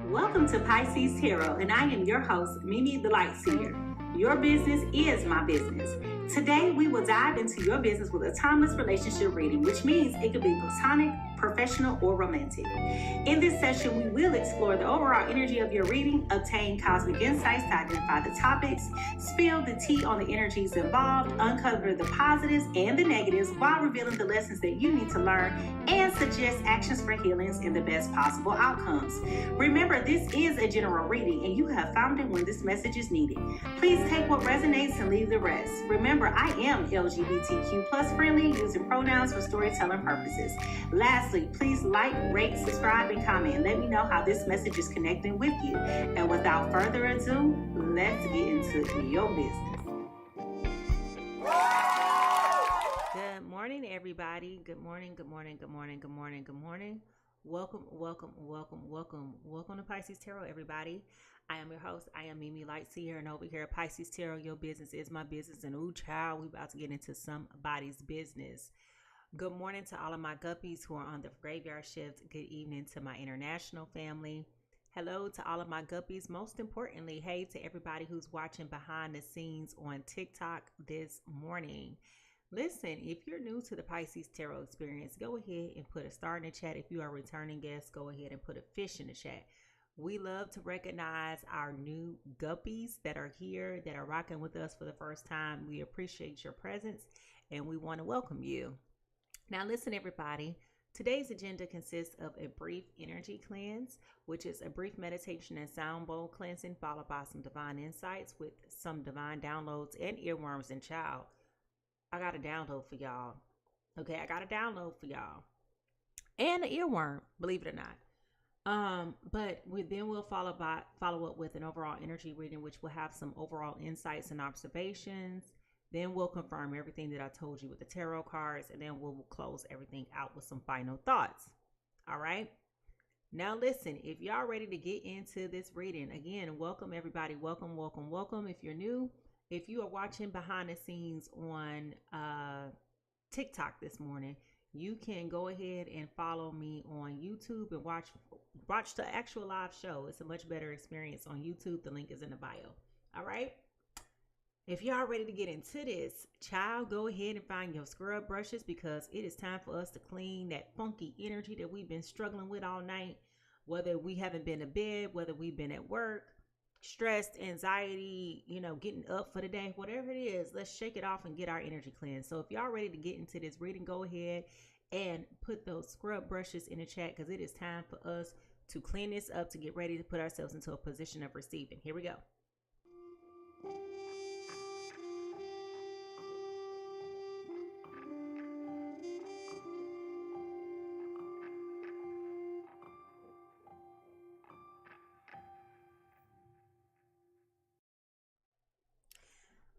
Welcome to Pisces Tarot, and I am your host, Mimi Lightseer. Your business is my business. Today, we will dive into your business with a timeless relationship reading, which means it could be platonic, professional, or romantic. In this session, we will explore the overall energy of your reading, obtain cosmic insights to identify the topics, spill the tea on the energies involved, uncover the positives and the negatives while revealing the lessons that you need to learn, and suggest actions for healings and the best possible outcomes. Remember, this is a general reading, and you have found it when this message is needed. Please take what resonates and leave the rest. Remember, I am LGBTQ plus friendly, using pronouns for storytelling purposes. Lastly, please like, rate, subscribe, and comment. Let me know how this message is connecting with you. And without further ado, let's get into your business. Good morning, everybody. Good morning, good morning, good morning, good morning, good morning. Welcome to Pisces Tarot, everybody. I am your host. I am Mimi Lightseer, and over here at Pisces Tarot, your business is my business. And ooh, child, we about to get into somebody's business. Good morning to all of my guppies who are on the graveyard shift. Good evening to my international family. Hello to all of my guppies. Most importantly, hey to everybody who's watching behind the scenes on TikTok this morning. Listen, if you're new to the Pisces Tarot experience, go ahead and put a star in the chat. If you are a returning guest, go ahead and put a fish in the chat. We love to recognize our new guppies that are here, that are rocking with us for the first time. We appreciate your presence and we want to welcome you. Now listen, everybody, today's agenda consists of a brief energy cleanse, which is a brief meditation and sound bowl cleansing, followed by some divine insights with some divine downloads and earworms. And child, I got a download for y'all. Okay, I got a download for y'all. And an earworm, believe it or not. But we'll follow up with an overall energy reading, which will have some overall insights and observations. Then we'll confirm everything that I told you with the tarot cards, and then we'll close everything out with some final thoughts. All right. Now listen, if y'all ready to get into this reading, again, welcome everybody. Welcome. If you're new, if you are watching behind the scenes on TikTok this morning, you can go ahead and follow me on YouTube and watch the actual live show. It's a much better experience on YouTube. The link is in the bio. All right. If y'all ready to get into this, child, go ahead and find your scrub brushes, because it is time for us to clean that funky energy that we've been struggling with all night. Whether we haven't been to bed, whether we've been at work, stressed, anxiety, getting up for the day, whatever it is, let's shake it off and get our energy cleansed. So if y'all ready to get into this reading, go ahead and put those scrub brushes in the chat, because it is time for us to clean this up, to get ready to put ourselves into a position of receiving. Here we go.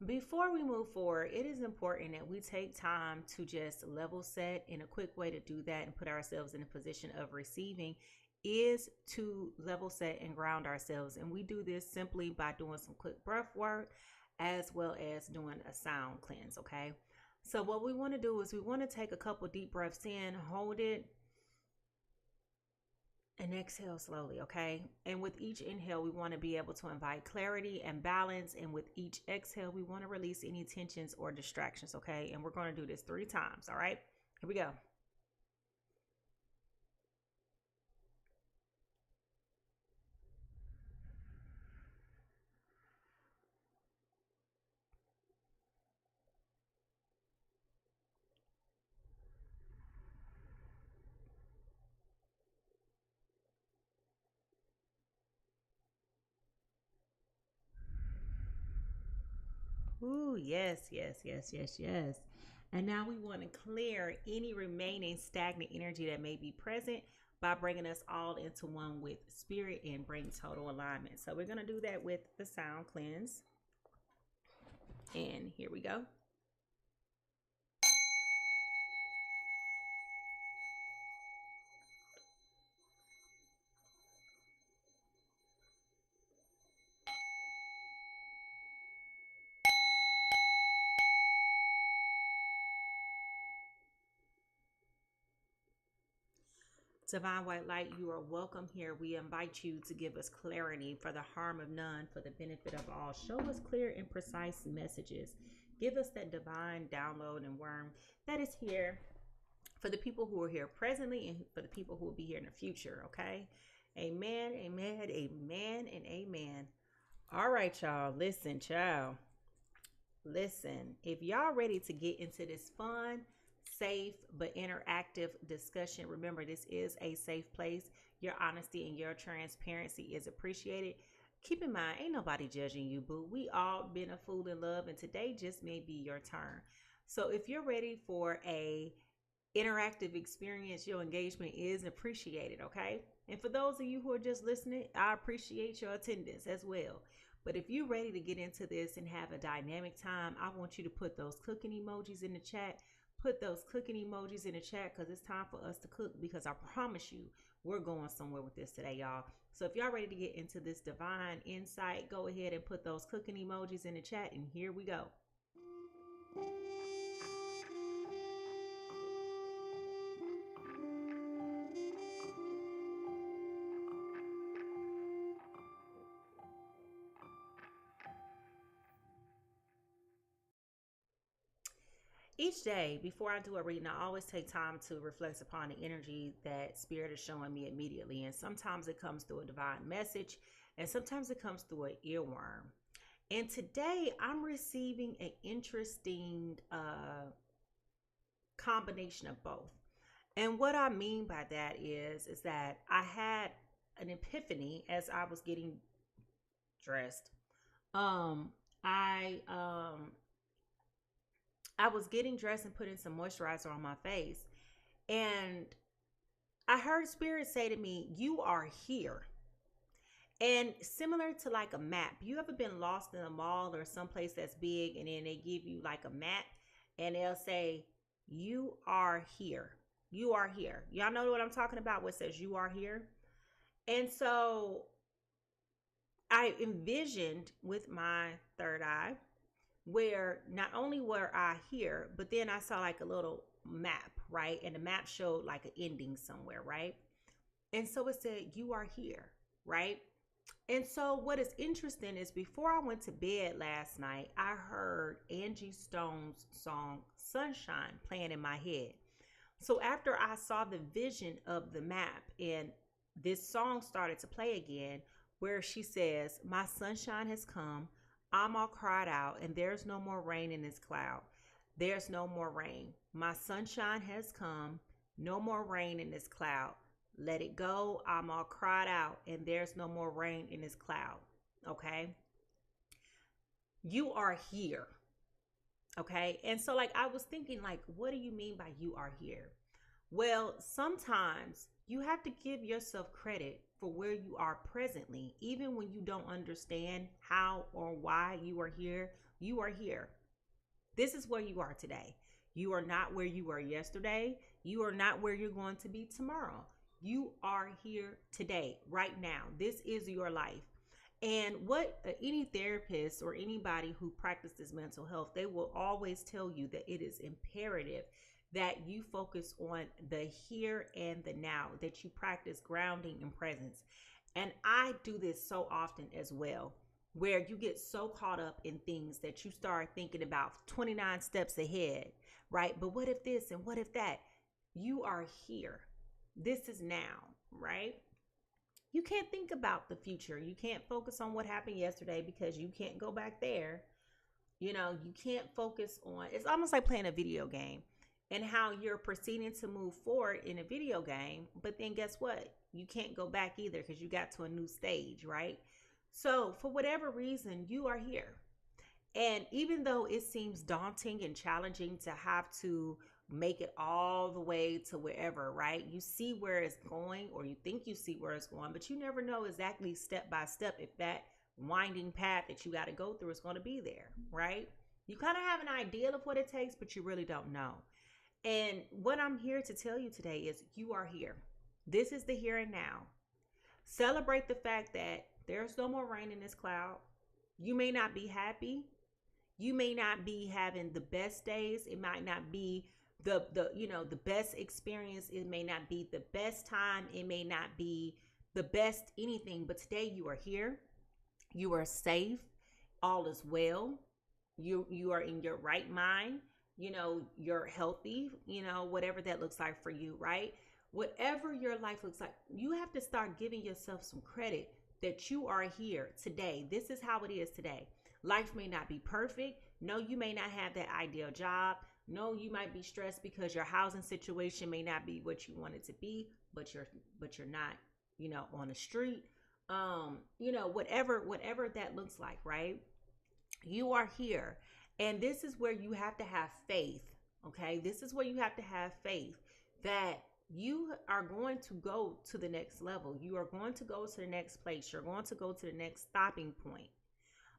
Before we move forward, it is important that we take time to just level set, and a quick way to do that and put ourselves in a position of receiving is to level set and ground ourselves. And we do this simply by doing some quick breath work as well as doing a sound cleanse. Okay. So what we want to do is we want to take a couple deep breaths in, hold it, and exhale slowly, okay? And with each inhale, we want to be able to invite clarity and balance. And with each exhale, we want to release any tensions or distractions, okay? And we're going to do this 3 times, all right? Here we go. Ooh, yes. And now we want to clear any remaining stagnant energy that may be present by bringing us all into one with spirit and bring total alignment. So we're going to do that with the sound cleanse. And here we go. Divine White Light, you are welcome here. We invite you to give us clarity for the harm of none, for the benefit of all. Show us clear and precise messages. Give us that divine download and worm that is here for the people who are here presently and for the people who will be here in the future, okay? Amen, amen, amen, and amen. All right, y'all. Listen, child. Listen, if y'all ready to get into this fun, safe, but interactive discussion, remember, this is a safe place. Your honesty and your transparency is appreciated. Keep in mind, ain't nobody judging you, boo. We all been a fool in love, and today just may be your turn. So if you're ready for a interactive experience, your engagement is appreciated, okay? And for those of you who are just listening, I appreciate your attendance as well. But if you're ready to get into this and have a dynamic time, I want you to put those cooking emojis in the chat. Put those cooking emojis in the chat because it's time for us to cook, because I promise you we're going somewhere with this today, y'all. So if y'all ready to get into this divine insight, go ahead and put those cooking emojis in the chat, and here we go. Each day before I do a reading, I always take time to reflect upon the energy that Spirit is showing me immediately. And sometimes it comes through a divine message, and sometimes it comes through an earworm. And today I'm receiving an interesting combination of both. And what I mean by that is that I had an epiphany as I was getting dressed. I was getting dressed and putting some moisturizer on my face, and I heard Spirit say to me, "You are here." And similar to like a map, you ever been lost in a mall or someplace that's big, and then they give you like a map and they'll say, "You are here. You are here." Y'all know what I'm talking about, what says "you are here"? And so I envisioned with my third eye where not only were I here, but then I saw like a little map, right? And the map showed like an ending somewhere, right? And so it said, "You are here," right? And so what is interesting is before I went to bed last night, I heard Angie Stone's song "Sunshine" playing in my head. So after I saw the vision of the map and this song started to play again, where she says, "My sunshine has come. I'm all cried out, and there's no more rain in this cloud. There's no more rain. My sunshine has come. No more rain in this cloud. Let it go. I'm all cried out, and there's no more rain in this cloud." Okay? You are here. Okay? And so like I was thinking, like, what do you mean by you are here? Well, sometimes you have to give yourself credit for where you are presently, even when you don't understand how or why you are here. You are here. This is where you are today. You are not where you were yesterday. You are not where you're going to be tomorrow. You are here today, right now. This is your life. And what any therapist or anybody who practices mental health, they will always tell you that it is imperative that you focus on the here and the now, that you practice grounding and presence. And I do this so often as well, where you get so caught up in things that you start thinking about 29 steps ahead, right? But what if this and what if that? You are here. This is now, right? You can't think about the future. You can't focus on what happened yesterday because you can't go back there. You know, you can't focus on, it's almost like playing a video game and how you're proceeding to move forward in a video game. But then guess what? You can't go back either because you got to a new stage, right? So for whatever reason, you are here. And even though it seems daunting and challenging to have to make it all the way to wherever, right? You see where it's going, or you think you see where it's going, but you never know exactly step by step if that winding path that you got to go through is going to be there, right? You kind of have an idea of what it takes, but you really don't know. And what I'm here to tell you today is you are here. This is the here and now. Celebrate the fact that there's no more rain in this cloud. You may not be happy. You may not be having the best days. It might not be the best experience. It may not be the best time. It may not be the best anything, but today you are here. You are safe. All is well. You are in your right mind. You're healthy, whatever that looks like for you, right? Whatever your life looks like, you have to start giving yourself some credit that you are here today. This is how it is today. Life may not be perfect. No, you may not have that ideal job. No, you might be stressed because your housing situation may not be what you want it to be, but you're not, on the street. Whatever that looks like, right? You are here. And this is where you have to have faith. Okay. This is where you have to have faith that you are going to go to the next level. You are going to go to the next place. You're going to go to the next stopping point.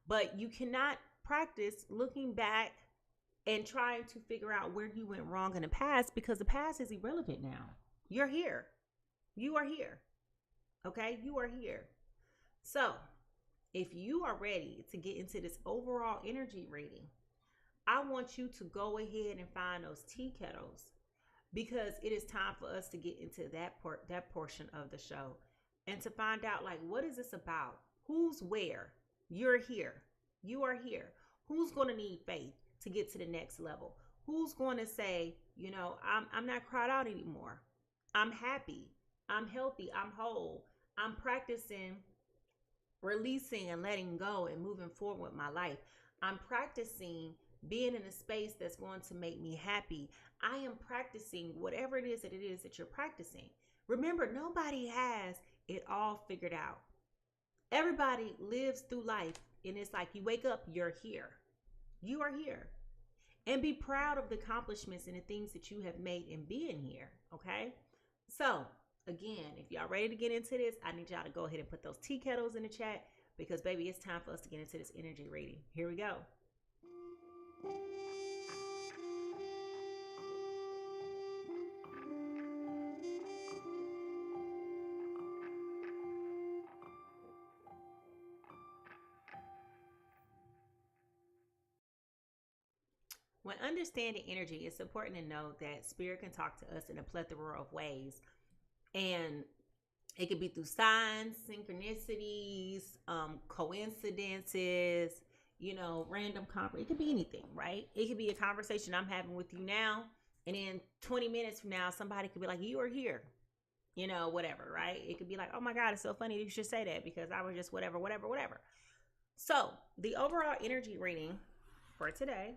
But you cannot practice looking back and trying to figure out where you went wrong in the past, because the past is irrelevant now. You're here. You are here. Okay? You are here. So, if you are ready to get into this overall energy reading, I want you to go ahead and find those tea kettles, because it is time for us to get into that portion of the show and to find out, like, what is this about? Who's where? You're here. You are here. Who's going to need faith to get to the next level? Who's going to say, I'm not cried out anymore. I'm happy. I'm healthy. I'm whole. I'm practicing releasing and letting go and moving forward with my life. I'm practicing being in a space that's going to make me happy. I am practicing whatever it is that you're practicing. Remember, nobody has it all figured out. Everybody lives through life, and it's like you wake up, you're here. You are here. And be proud of the accomplishments and the things that you have made in being here, okay? So, again, if y'all ready to get into this, I need y'all to go ahead and put those tea kettles in the chat, because, baby, it's time for us to get into this energy reading. Here we go. When understanding energy, it's important to know that spirit can talk to us in a plethora of ways. And it could be through signs, synchronicities, coincidences, random conversation. It could be anything, right? It could be a conversation I'm having with you now, and then 20 minutes from now, somebody could be like, you are here, whatever, right? It could be like, oh my God, it's so funny you should say that, because I was just whatever. So the overall energy reading for today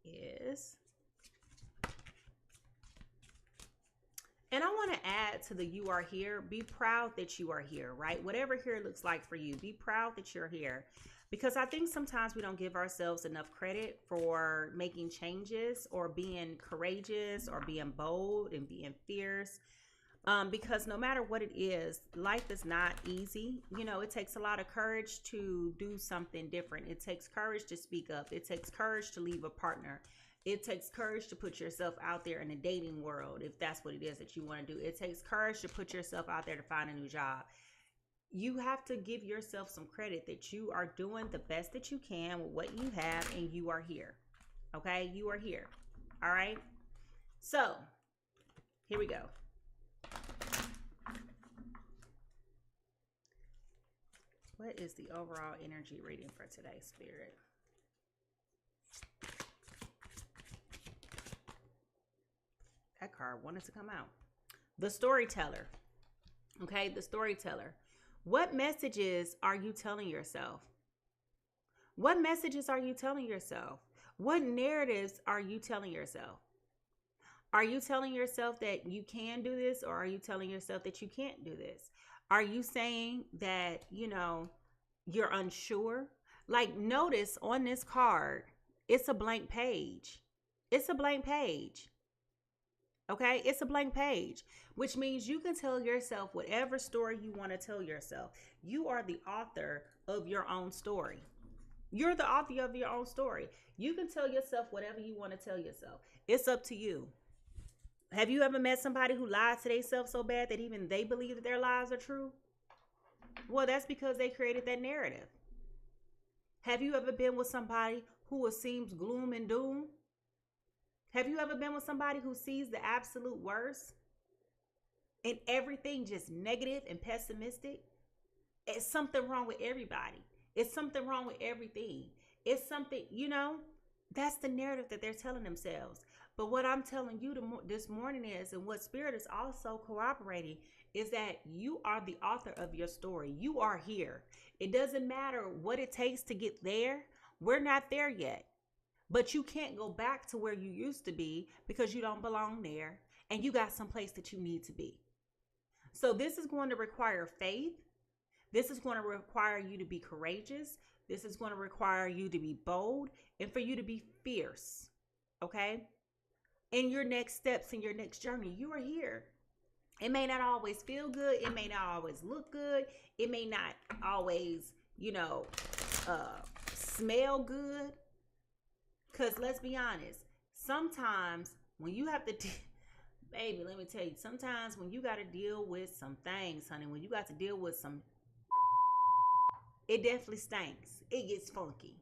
is, and I want to add to the you are here, be proud that you are here, right? Whatever here looks like for you, be proud that you're here. Because I think sometimes we don't give ourselves enough credit for making changes or being courageous or being bold and being fierce. Because no matter what it is, life is not easy. It takes a lot of courage to do something different. It takes courage to speak up. It takes courage to leave a partner. It takes courage to put yourself out there in the dating world, if that's what it is that you want to do. It takes courage to put yourself out there to find a new job. You have to give yourself some credit that you are doing the best that you can with what you have, and you are here. Okay? You are here. All right? So, here we go. What is the overall energy reading for today, Spirit? That card wanted to come out. The storyteller. Okay, the storyteller. What messages are you telling yourself? What messages are you telling yourself? What narratives are you telling yourself? Are you telling yourself that you can do this, or are you telling yourself that you can't do this? Are you saying that, you're unsure? Like, notice on this card, it's a blank page. It's a blank page. Okay, it's a blank page, which means you can tell yourself whatever story you want to tell yourself. You are the author of your own story. You're the author of your own story. You can tell yourself whatever you want to tell yourself. It's up to you. Have you ever met somebody who lied to themselves so bad that even they believe that their lies are true? Well, that's because they created that narrative. Have you ever been with somebody who seems gloom and doom? Have you ever been with somebody who sees the absolute worst and everything just negative and pessimistic? It's something wrong with everybody. It's something wrong with everything. It's something, that's the narrative that they're telling themselves. But what I'm telling you this morning is, and what Spirit is also corroborating, is that you are the author of your story. You are here. It doesn't matter what it takes to get there. We're not there yet. But you can't go back to where you used to be because you don't belong there and you got someplace that you need to be. So this is going to require faith. This is going to require you to be courageous. This is going to require you to be bold and for you to be fierce. Okay? In your next steps, in your next journey, you are here. It may not always feel good. It may not always look good. It may not always, smell good. Because let's be honest, sometimes when you have to, baby, let me tell you, sometimes when you got to deal with some things, honey, when you got to deal with some, it definitely stinks. It gets funky.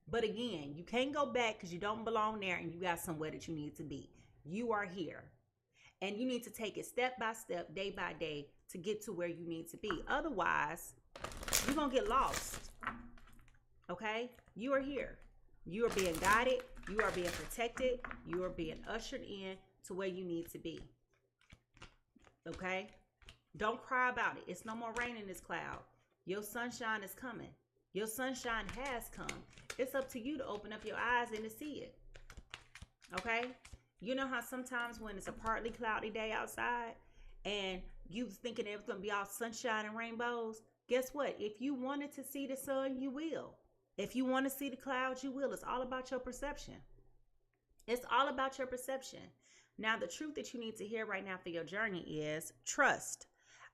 But again, you can't go back because you don't belong there and you got somewhere that you need to be. You are here. And you need to take it step by step, day by day to get to where you need to be. Otherwise, you're going to get lost. Okay? You are here. You are being guided. You are being protected. You are being ushered in to where you need to be. Okay? Don't cry about it. It's no more rain in this cloud. Your sunshine is coming. Your sunshine has come. It's up to you to open up your eyes and to see it. Okay? You know how sometimes when it's a partly cloudy day outside and you thinking it was going to be all sunshine and rainbows, guess what? If you wanted to see the sun, you will. If you want to see the clouds, you will. It's all about your perception. It's all about your perception. Now, the truth that you need to hear right now for your journey is trust.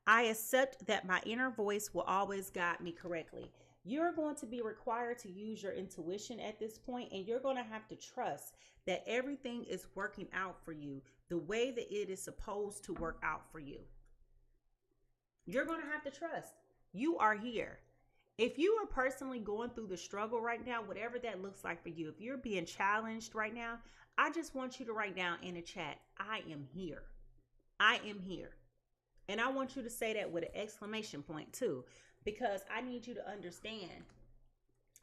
I accept that my inner voice will always guide me correctly. You're going to be required to use your intuition at this point, and you're going to have to trust that everything is working out for you the way that it is supposed to work out for you. You're going to have to trust. You are here. If you are personally going through the struggle right now, whatever that looks like for you, if you're being challenged right now, I just want you to write down in the chat, I am here. I am here. And I want you to say that with an exclamation point too, because I need you to understand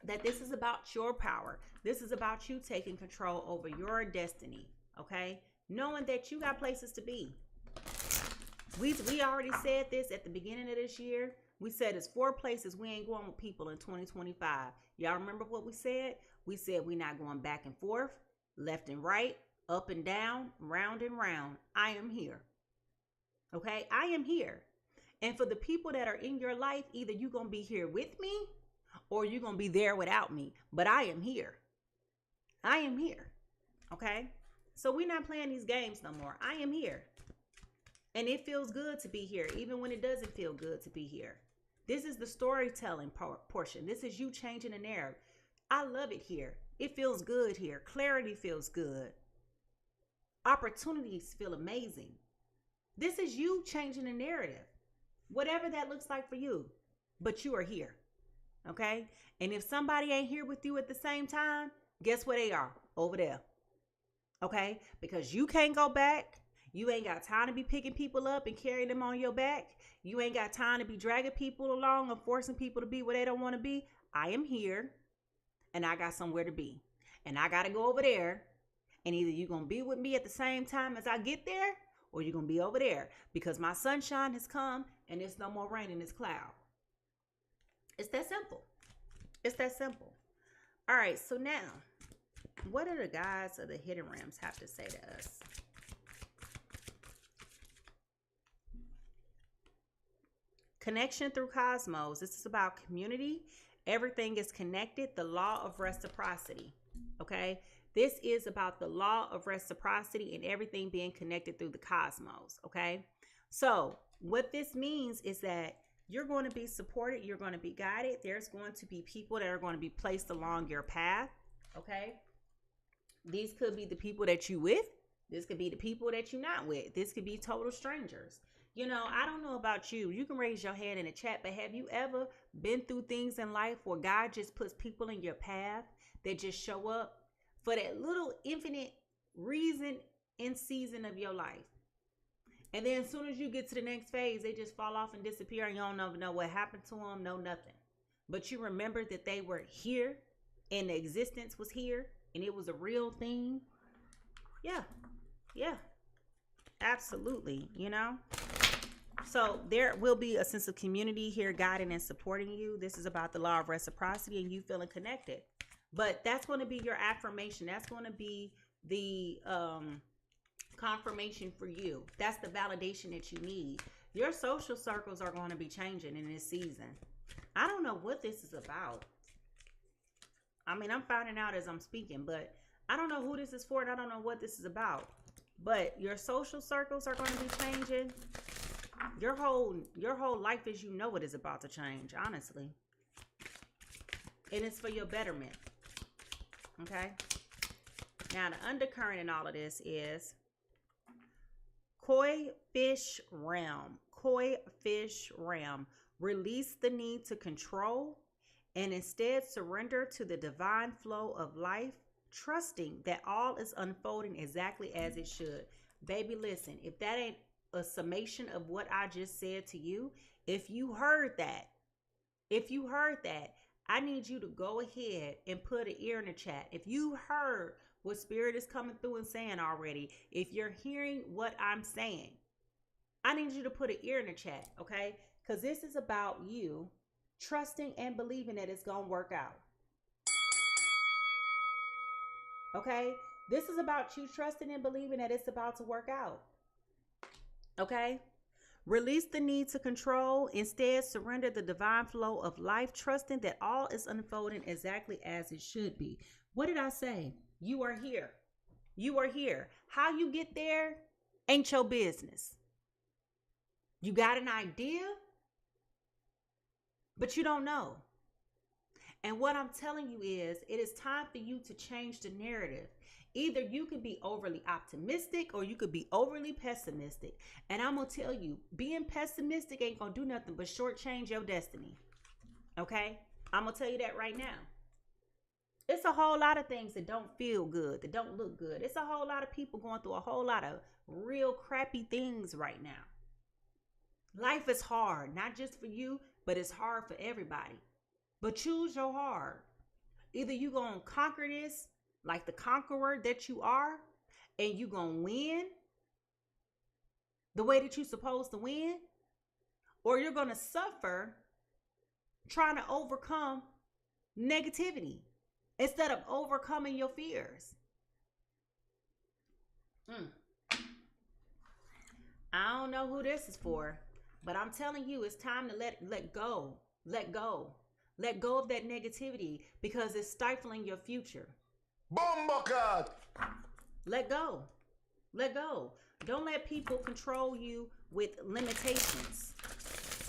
that this is about your power. This is about you taking control over your destiny, okay? Knowing that you got places to be. We already said this at the beginning of this year. We said it's 4 places we ain't going with people in 2025. Y'all remember what we said? We said we're not going back and forth, left and right, up and down, round and round. I am here. Okay? I am here. And for the people that are in your life, either you're going to be here with me or you're going to be there without me. But I am here. I am here. Okay? So we're not playing these games no more. I am here. And it feels good to be here, even when it doesn't feel good to be here. This is the storytelling portion. This is you changing the narrative. I love it here. It feels good here. Clarity feels good. Opportunities feel amazing. This is you changing the narrative. Whatever that looks like for you. But you are here. Okay? And if somebody ain't here with you at the same time, guess where they are? Over there. Okay? Because you can't go back. You ain't got time to be picking people up and carrying them on your back. You ain't got time to be dragging people along or forcing people to be where they don't want to be. I am here and I got somewhere to be. And I got to go over there. And either you're going to be with me at the same time as I get there or you're going to be over there because my sunshine has come and there's no more rain in this cloud. It's that simple. It's that simple. All right. So now, what do the guides of the hidden realms have to say to us? Connection through cosmos. This is about community. Everything is connected. The law of reciprocity. Okay. This is about the law of reciprocity and everything being connected through the cosmos. Okay. So what this means is that you're going to be supported. You're going to be guided. There's going to be people that are going to be placed along your path. Okay. These could be the people that you with. This could be the people that you're not with. This could be total strangers. You know, I don't know about you. You can raise your hand in the chat, but have you ever been through things in life where God just puts people in your path that just show up for that little infinite reason and season of your life? And then as soon as you get to the next phase, they just fall off and disappear, and you don't even know what happened to them, no nothing. But you remember that they were here and the existence was here and it was a real thing. Yeah. Yeah. Absolutely. You know? So there will be a sense of community here guiding and supporting you. This is about the law of reciprocity and you feeling connected. But that's going to be your affirmation. That's going to be the confirmation for you. That's the validation that you need. Your social circles are going to be changing in this season. I don't know what this is about. I mean, I'm finding out as I'm speaking, but I don't know who this is for and I don't know what this is about. But your social circles are going to be changing. Your whole life as you know it is about to change, honestly. And it's for your betterment. Okay? Now, the undercurrent in all of this is koi fish realm. Koi fish realm. Release the need to control and instead surrender to the divine flow of life, trusting that all is unfolding exactly as it should. Baby, listen, if that ain't a summation of what I just said to you, if you heard that, I need you to go ahead and put an ear in the chat. If you heard what Spirit is coming through and saying already, if you're hearing what I'm saying, I need you to put an ear in the chat, okay? Because this is about you trusting and believing that it's going to work out. Okay? This is about you trusting and believing that it's about to work out. Okay? Release the need to control. Instead, surrender the divine flow of life, trusting that all is unfolding exactly as it should be. What did I say? You are here. You are here. How you get there ain't your business. You got an idea, but you don't know. And what I'm telling you is, it is time for you to change the narrative. Either you can be overly optimistic or you could be overly pessimistic. And I'm going to tell you, being pessimistic ain't going to do nothing but shortchange your destiny. Okay? I'm going to tell you that right now. It's a whole lot of things that don't feel good, that don't look good. It's a whole lot of people going through a whole lot of real crappy things right now. Life is hard, not just for you, but it's hard for everybody. But choose your hard. Either you going to conquer this like the conqueror that you are, and you going to win the way that you're supposed to win, or you're going to suffer trying to overcome negativity instead of overcoming your fears. I don't know who this is for, but I'm telling you, it's time to let go. Let go. Let go of that negativity because it's stifling your future. Bomba. Let go. Let go. Don't let people control you with limitations.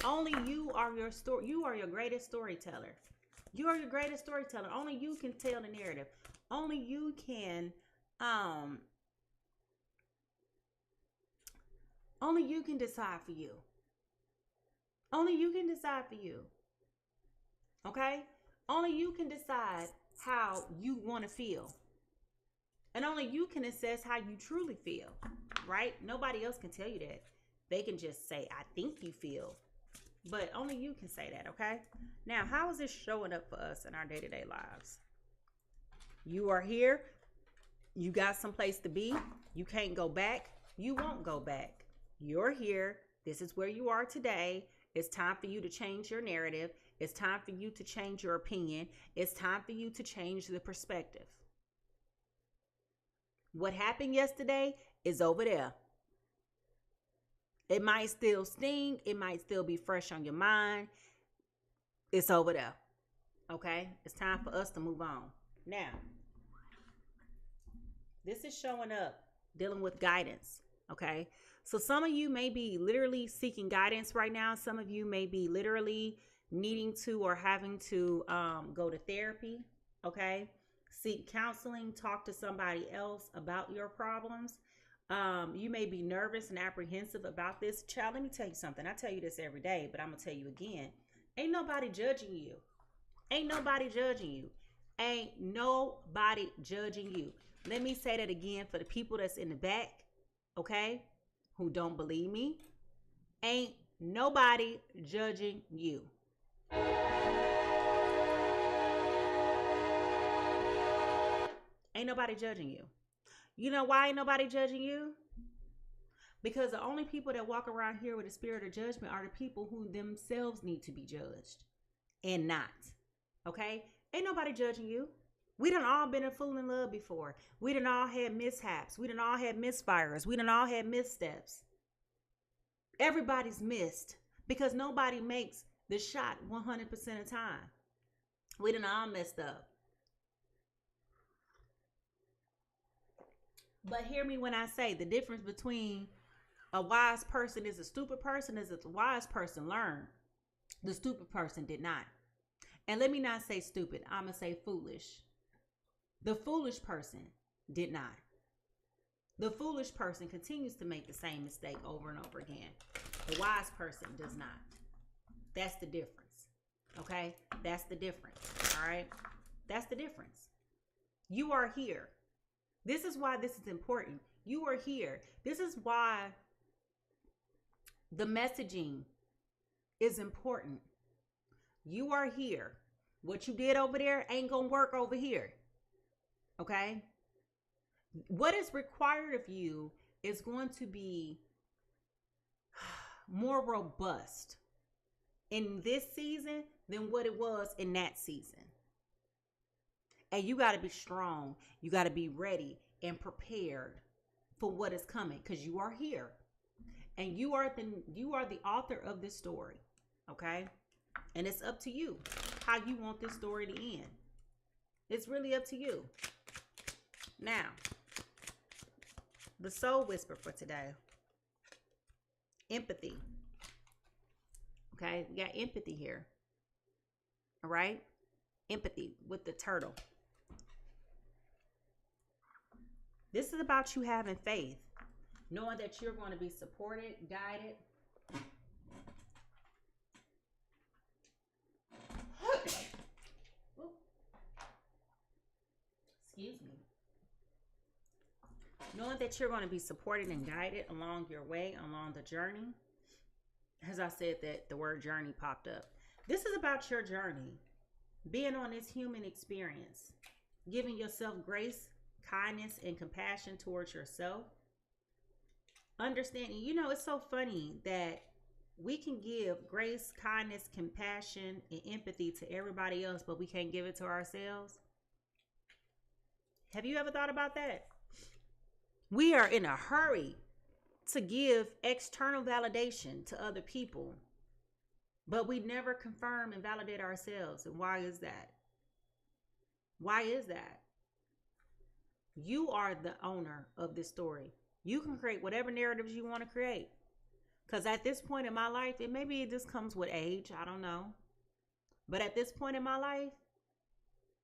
Only you are your story. You are your greatest storyteller. You are your greatest storyteller. Only you can tell the narrative. Only you can only you can decide for you. Only you can decide for you. Okay? Only you can decide how you want to feel. And only you can assess how you truly feel, right? Nobody else can tell you that. They can just say, I think you feel. But only you can say that, okay? Now, how is this showing up for us in our day-to-day lives? You are here. You got someplace to be. You can't go back. You won't go back. You're here. This is where you are today. It's time for you to change your narrative. It's time for you to change your opinion. It's time for you to change the perspective. What happened yesterday is over there. It might still sting. It might still be fresh on your mind. It's over there. Okay? It's time for us to move on. Now, this is showing up, dealing with guidance. Okay? So some of you may be literally seeking guidance right now. Some of you may be literally needing to or having to go to therapy. Okay? Seek counseling. Talk to somebody else about your problems. You may be nervous and apprehensive about this. Child, let me tell you something. I tell you this every day, but I'm going to tell you again. Ain't nobody judging you. Ain't nobody judging you. Ain't nobody judging you. Let me say that again for the people that's in the back, okay, who don't believe me. Ain't nobody judging you. Ain't nobody judging you. You know why ain't nobody judging you? Because the only people that walk around here with a spirit of judgment are the people who themselves need to be judged and not. Okay? Ain't nobody judging you. We done all been a fool in love before. We done all had mishaps. We done all had misfires. We done all had missteps. Everybody's missed because nobody makes the shot 100% of the time. We done all messed up. But hear me when I say the difference between a wise person is a stupid person is a wise person learned. The stupid person did not. And let me not say stupid. I'm going to say foolish. The foolish person did not. The foolish person continues to make the same mistake over and over again. The wise person does not. That's the difference. Okay? That's the difference. All right? That's the difference. You are here. This is why this is important. You are here. This is why the messaging is important. You are here. What you did over there ain't gonna work over here. Okay? What is required of you is going to be more robust in this season than what it was in that season. And you got to be strong. You got to be ready and prepared for what is coming because you are here. And you are the author of this story. Okay? And it's up to you how you want this story to end. It's really up to you. Now, the soul whisper for today. Empathy. Okay? We got empathy here. All right? Empathy with the turtle. This is about you having faith, knowing that you're going to be supported, guided. Excuse me. Knowing that you're going to be supported and guided along your way, along the journey. As I said that the word journey popped up. This is about your journey, being on this human experience, giving yourself grace, kindness, and compassion towards yourself. Understanding, it's so funny that we can give grace, kindness, compassion, and empathy to everybody else, but we can't give it to ourselves. Have you ever thought about that? We are in a hurry to give external validation to other people, but we never confirm and validate ourselves. And why is that? Why is that? You are the owner of this story. You can create whatever narratives you want to create. Because at this point in my life, and maybe it just comes with age, I don't know. But at this point in my life,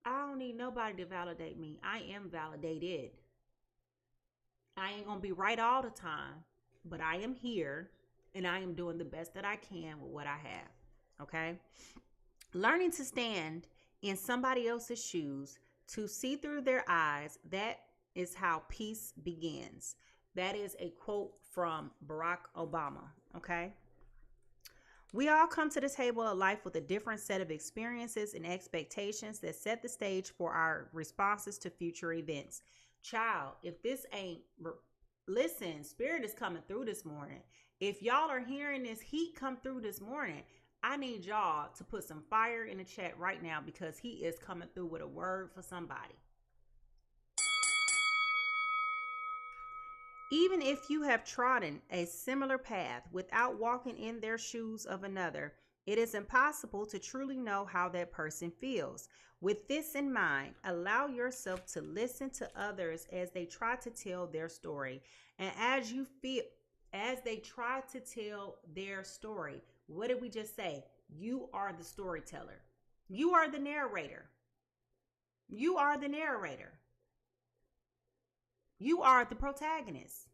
I don't need nobody to validate me. I am validated. I ain't going to be right all the time, but I am here and I am doing the best that I can with what I have. Okay? Learning to stand in somebody else's shoes, to see through their eyes, that is how peace begins. That is a quote from Barack Obama, okay? We all come to the table of life with a different set of experiences and expectations that set the stage for our responses to future events. Child, if this ain't... Listen, Spirit is coming through this morning. If y'all are hearing this heat come through this morning, I need y'all to put some fire in the chat right now because he is coming through with a word for somebody. Even if you have trodden a similar path without walking in their shoes of another, it is impossible to truly know how that person feels. With this in mind, allow yourself to listen to others as they try to tell their story. And as they try to tell their story, what did we just say? You are the storyteller. You are the narrator. You are the narrator. You are the protagonist.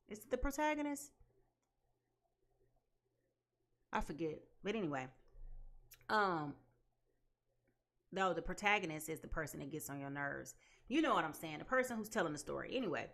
Is it the protagonist? I forget. But anyway, no, the protagonist is the person that gets on your nerves. You know what I'm saying? The person who's telling the story. Anyway,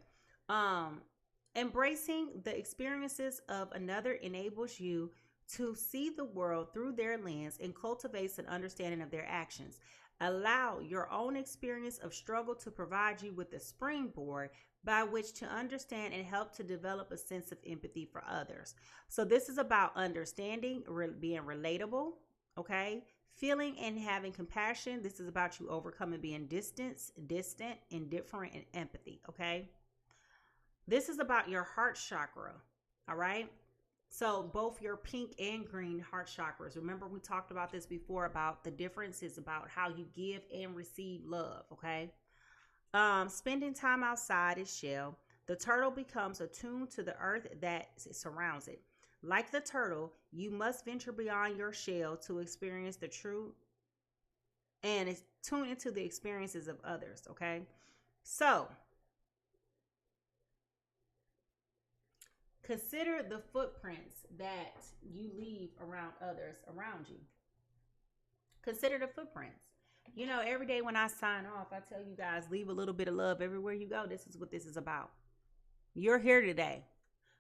embracing the experiences of another enables you to see the world through their lens and cultivates an understanding of their actions. Allow your own experience of struggle to provide you with a springboard by which to understand and help to develop a sense of empathy for others. So this is about understanding, being relatable, okay? Feeling and having compassion. This is about you overcoming being distant, indifferent, and empathy, okay? This is about your heart chakra, all right? So both your pink and green heart chakras. Remember, we talked about this before about the differences about how you give and receive love, okay? Spending time outside its shell, the turtle becomes attuned to the earth that surrounds it. Like the turtle, you must venture beyond your shell to experience the true and tune into the experiences of others, okay? So, consider the footprints that you leave around others around you. Consider the footprints. You know, every day when I sign off, I tell you guys, leave a little bit of love everywhere you go. This is what this is about. You're here today.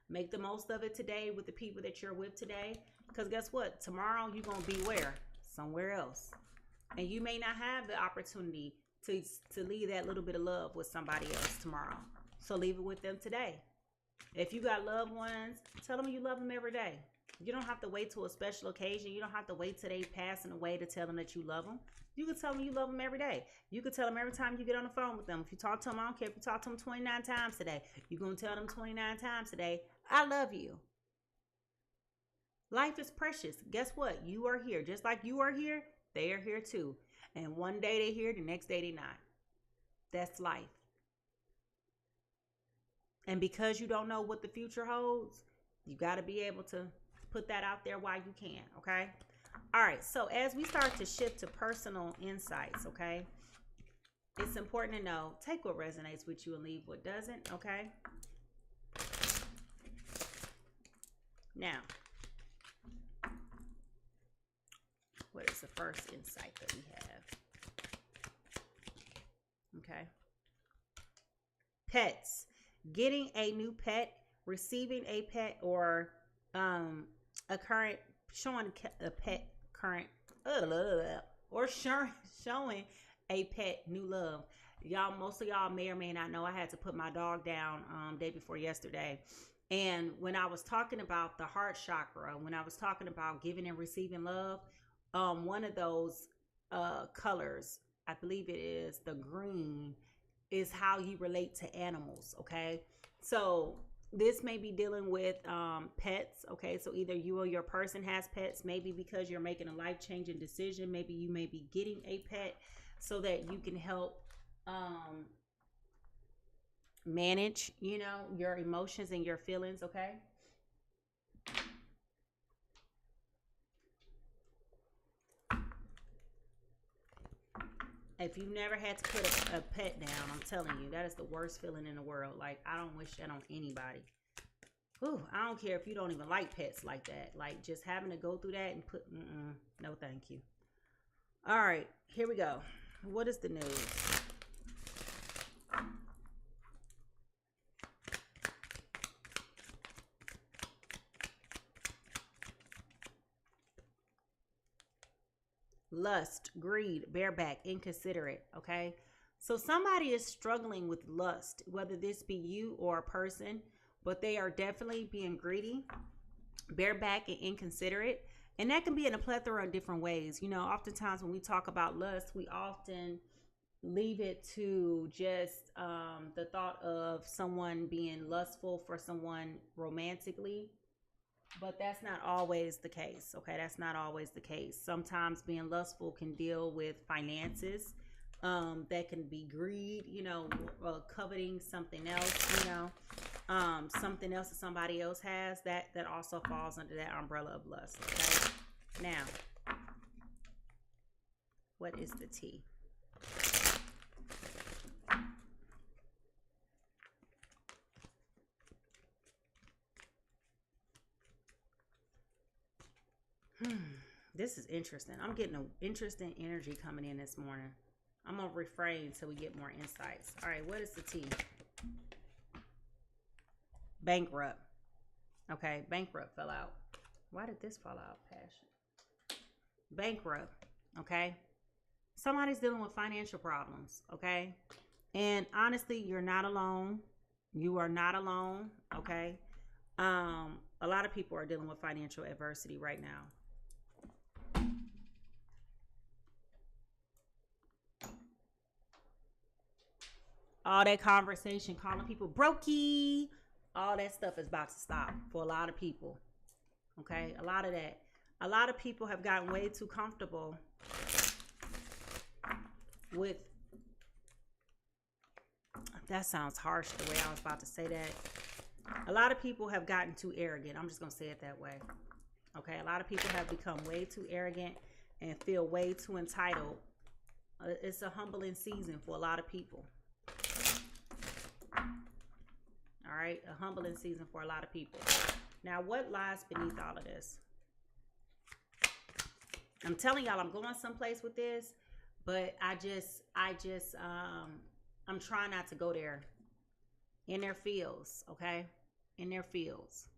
Make the most of it today with the people that you're with today. Because guess what? Tomorrow you're going to be where? Somewhere else. And you may not have the opportunity to leave that little bit of love with somebody else tomorrow. So leave it with them today. If you got loved ones, tell them you love them every day. You don't have to wait till a special occasion. You don't have to wait till they passing away to tell them that you love them. You can tell them you love them every day. You can tell them every time you get on the phone with them. If you talk to them, I don't care if you talk to them 29 times today. You're going to tell them 29 times today, I love you. Life is precious. Guess what? You are here. Just like you are here, they are here too. And one day they're here, the next day they're not. That's life. And because you don't know what the future holds, you got to be able to put that out there while you can, okay? All right, so as we start to shift to personal insights, okay, it's important to know, take what resonates with you and leave what doesn't, okay? Now, what is the first insight that we have? Okay. Pets. Getting a new pet, receiving a pet, or a current, showing a pet current, or showing a pet new love. Y'all, most of y'all may or may not know I had to put my dog down day before yesterday. And when I was talking about the heart chakra, when I was talking about giving and receiving love, one of those colors, I believe it is the green, is how you relate to animals, okay? So this may be dealing with pets, okay? So either you or your person has pets, maybe because you're making a life-changing decision, maybe you may be getting a pet so that you can help manage, you know, your emotions and your feelings, okay? If you've never had to put a pet down, I'm telling you, that is the worst feeling in the world. Like, I don't wish that on anybody. Ooh, I don't care if you don't even like pets like that. Like, just having to go through that and put, no thank you. All right, here we go. What is the news? Lust, greed, bareback, inconsiderate, okay? So somebody is struggling with lust, whether this be you or a person, but they are definitely being greedy, bareback, and inconsiderate. And that can be in a plethora of different ways. You know, oftentimes when we talk about lust, we often leave it to just the thought of someone being lustful for someone romantically. But that's not always the case, okay? That's not always the case. Sometimes being lustful can deal with finances. That can be greed, you know, coveting something else, you know, something else that somebody else has. That also falls under that umbrella of lust, okay? Now, what is the T? interesting. I'm getting an interesting energy coming in this morning. I'm going to refrain till we get more insights. All right, what is the T? Bankrupt. Okay, bankrupt fell out. Why did this fall out? Passion. Bankrupt. Okay. Somebody's dealing with financial problems. Okay. And honestly, you're not alone. You are not alone. Okay. A lot of people are dealing with financial adversity right now. All that conversation, calling people brokey, all that stuff is about to stop for a lot of people. Okay, a lot of that. A lot of people have gotten way too comfortable with, that sounds harsh the way I was about to say that. A lot of people have gotten too arrogant. I'm just going to say it that way. Okay, a lot of people have become way too arrogant and feel way too entitled. It's a humbling season for a lot of people. All right, a humbling season for a lot of people. Now, what lies beneath all of this? I'm telling y'all, I'm going someplace with this, but I'm trying not to go there. In their fields, okay? In their fields.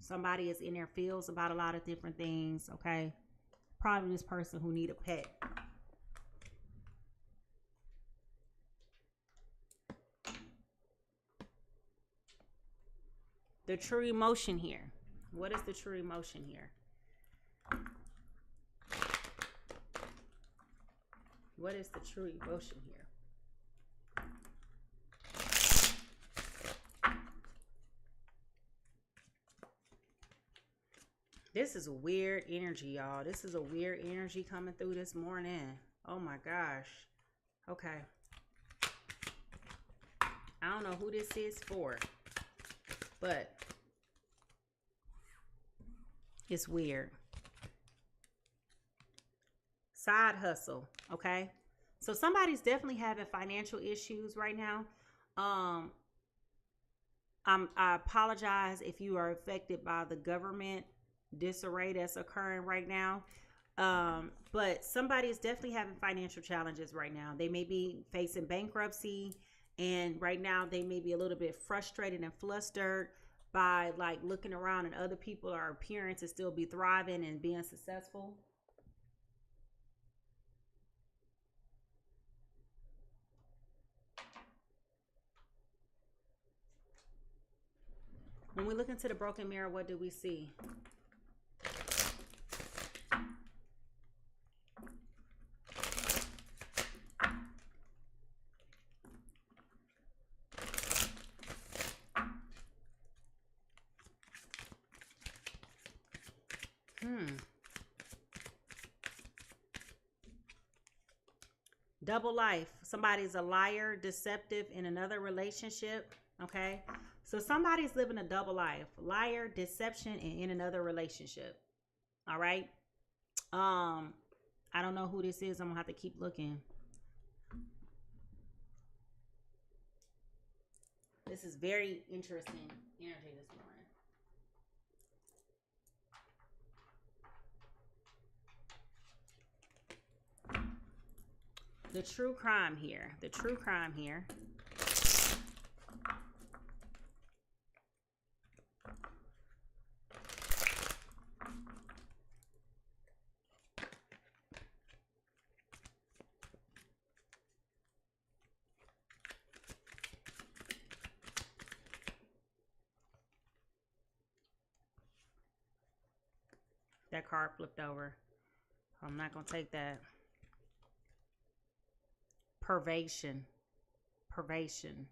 Somebody is in their fields about a lot of different things, okay? Probably this person who need a pet. The true emotion here. What is the true emotion here? What is the true emotion here? This is a weird energy, y'all. This is a weird energy coming through this morning. Oh my gosh. Okay. I don't know who this is for, but it's weird. Side hustle, okay? So somebody's definitely having financial issues right now. I apologize if you are affected by the government disarray that's occurring right now. But somebody is definitely having financial challenges right now. They may be facing bankruptcy, and right now they may be a little bit frustrated and flustered by like looking around and other people are appearing to still be thriving and being successful. When we look into the broken mirror, what do we see? Double life. Somebody's a liar, deceptive in another relationship. Okay. So somebody's living a double life. Liar, deception, and in another relationship. All right. I don't know who this is. I'm gonna have to keep looking. This is very interesting energy this morning. The true crime here. The true crime here. That card flipped over. I'm not going to take that. Pervasion. Pervasion.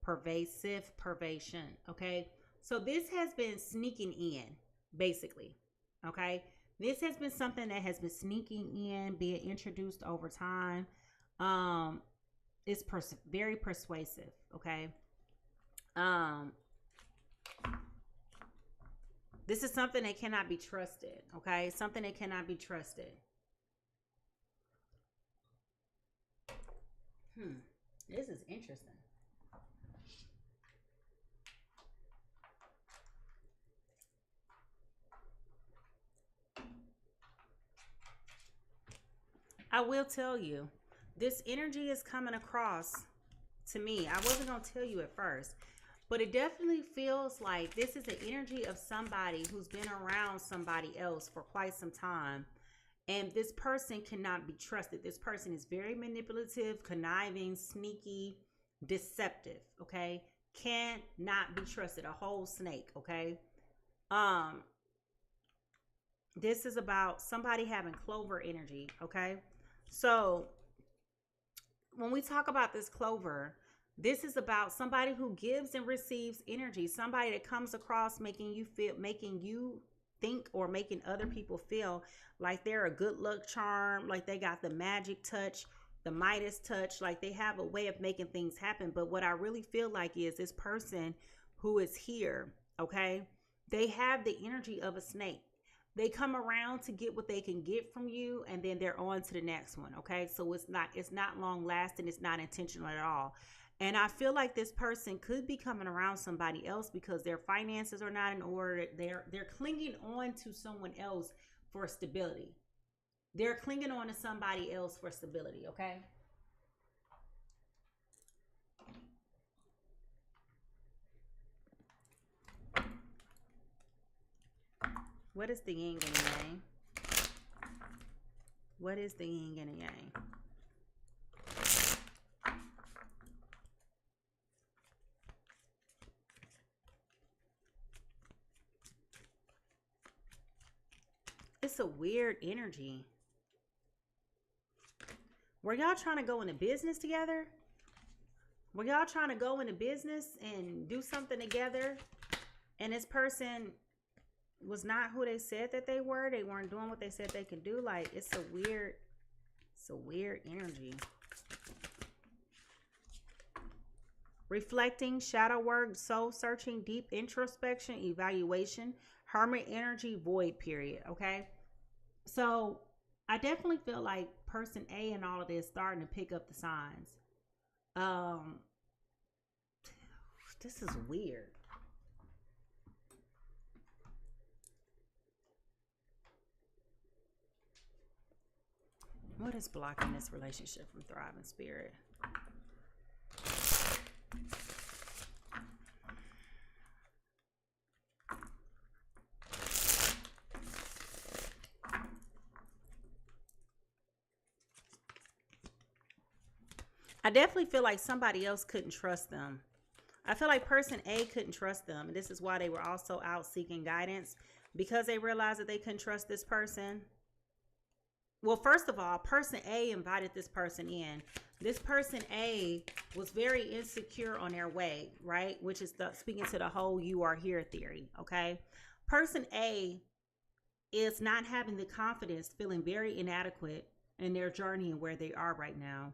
Pervasive pervasion. Okay. So this has been sneaking in, basically. Okay. This has been something that has been sneaking in, being introduced over time. It's very persuasive. Okay. This is something that cannot be trusted. Okay. Something that cannot be trusted. This is interesting. I will tell you, this energy is coming across to me. I wasn't going to tell you at first, but it definitely feels like this is the energy of somebody who's been around somebody else for quite some time. And this person cannot be trusted. This person is very manipulative, conniving, sneaky, deceptive. Okay. Cannot be trusted. A whole snake. Okay. This is about somebody having clover energy. Okay. So when we talk about this clover, this is about somebody who gives and receives energy. Somebody that comes across making you think or making other people feel like they're a good luck charm, like they got the magic touch, the Midas touch, like they have a way of making things happen. But what I really feel like is this person who is here, okay, they have the energy of a snake. They come around to get what they can get from you, and then they're on to the next one. Okay. So it's not long lasting. It's not intentional at all. And I feel like this person could be coming around somebody else because their finances are not in order. They're clinging on to someone else for stability. They're clinging on to somebody else for stability. Okay. What is the yin and the yang? What is the yin and the yang? It's a weird energy. Were y'all trying to go into business together? Were y'all trying to go into business and do something together? And this person was not who they said that they were. They weren't doing what they said they could do. Like, it's a weird energy. Reflecting, shadow work, soul searching, deep introspection, evaluation, hermit energy, void period. Okay. So I definitely feel like person A in all of this starting to pick up the signs. This is weird. What is blocking this relationship from thriving, spirit? I definitely feel like somebody else couldn't trust them. I feel like person A couldn't trust them. And this is why they were also out seeking guidance, because they realized that they couldn't trust this person. Well, first of all, person A invited this person in. This person A was very insecure on their way, right? Which is speaking to the whole you are here theory, okay? Person A is not having the confidence, feeling very inadequate in their journey and where they are right now.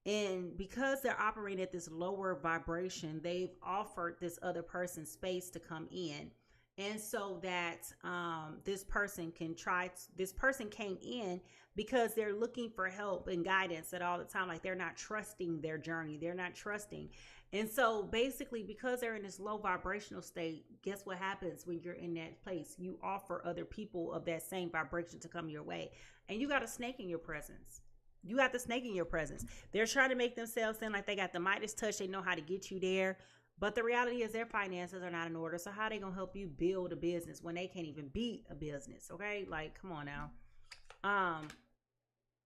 And because they're operating at this lower vibration, they've offered this other person space to come in. And so that this person came in because they're looking for help and guidance at all the time. Like, they're not trusting their journey. They're not trusting. And so basically, because they're in this low vibrational state, guess what happens when you're in that place? You offer other people of that same vibration to come your way. And you got a snake in your presence. You got the snake in your presence. They're trying to make themselves seem like they got the Midas touch. They know how to get you there. But the reality is their finances are not in order. So how are they going to help you build a business when they can't even beat a business? Okay. Like, come on now.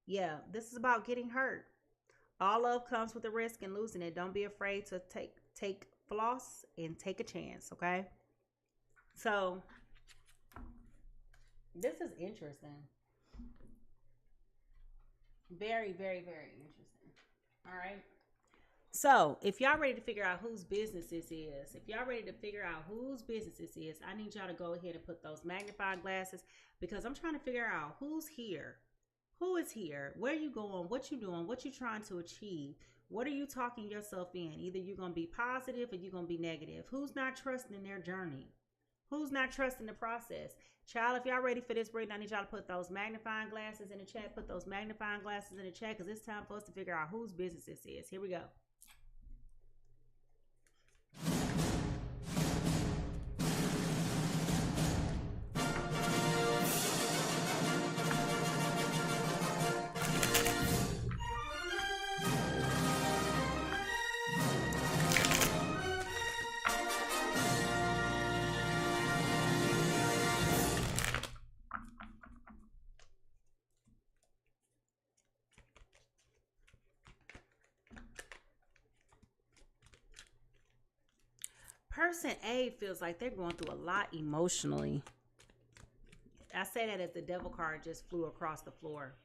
Yeah, this is about getting hurt. All love comes with a risk and losing it. Don't be afraid to take floss and take a chance. Okay. So this is interesting. Very, very, very interesting. All right. So if y'all ready to figure out whose business this is, I need y'all to go ahead and put those magnifying glasses, because I'm trying to figure out who's here. Who is here? Where you going? What you doing? What you trying to achieve? What are you talking yourself in? Either you're going to be positive or you're going to be negative. Who's not trusting their journey? Who's not trusting the process? Child, if y'all ready for this reading, I need y'all to put those magnifying glasses in the chat. Put those magnifying glasses in the chat, because it's time for us to figure out whose business this is. Here we go. Person A feels like they're going through a lot emotionally. I say that as the devil card just flew across the floor.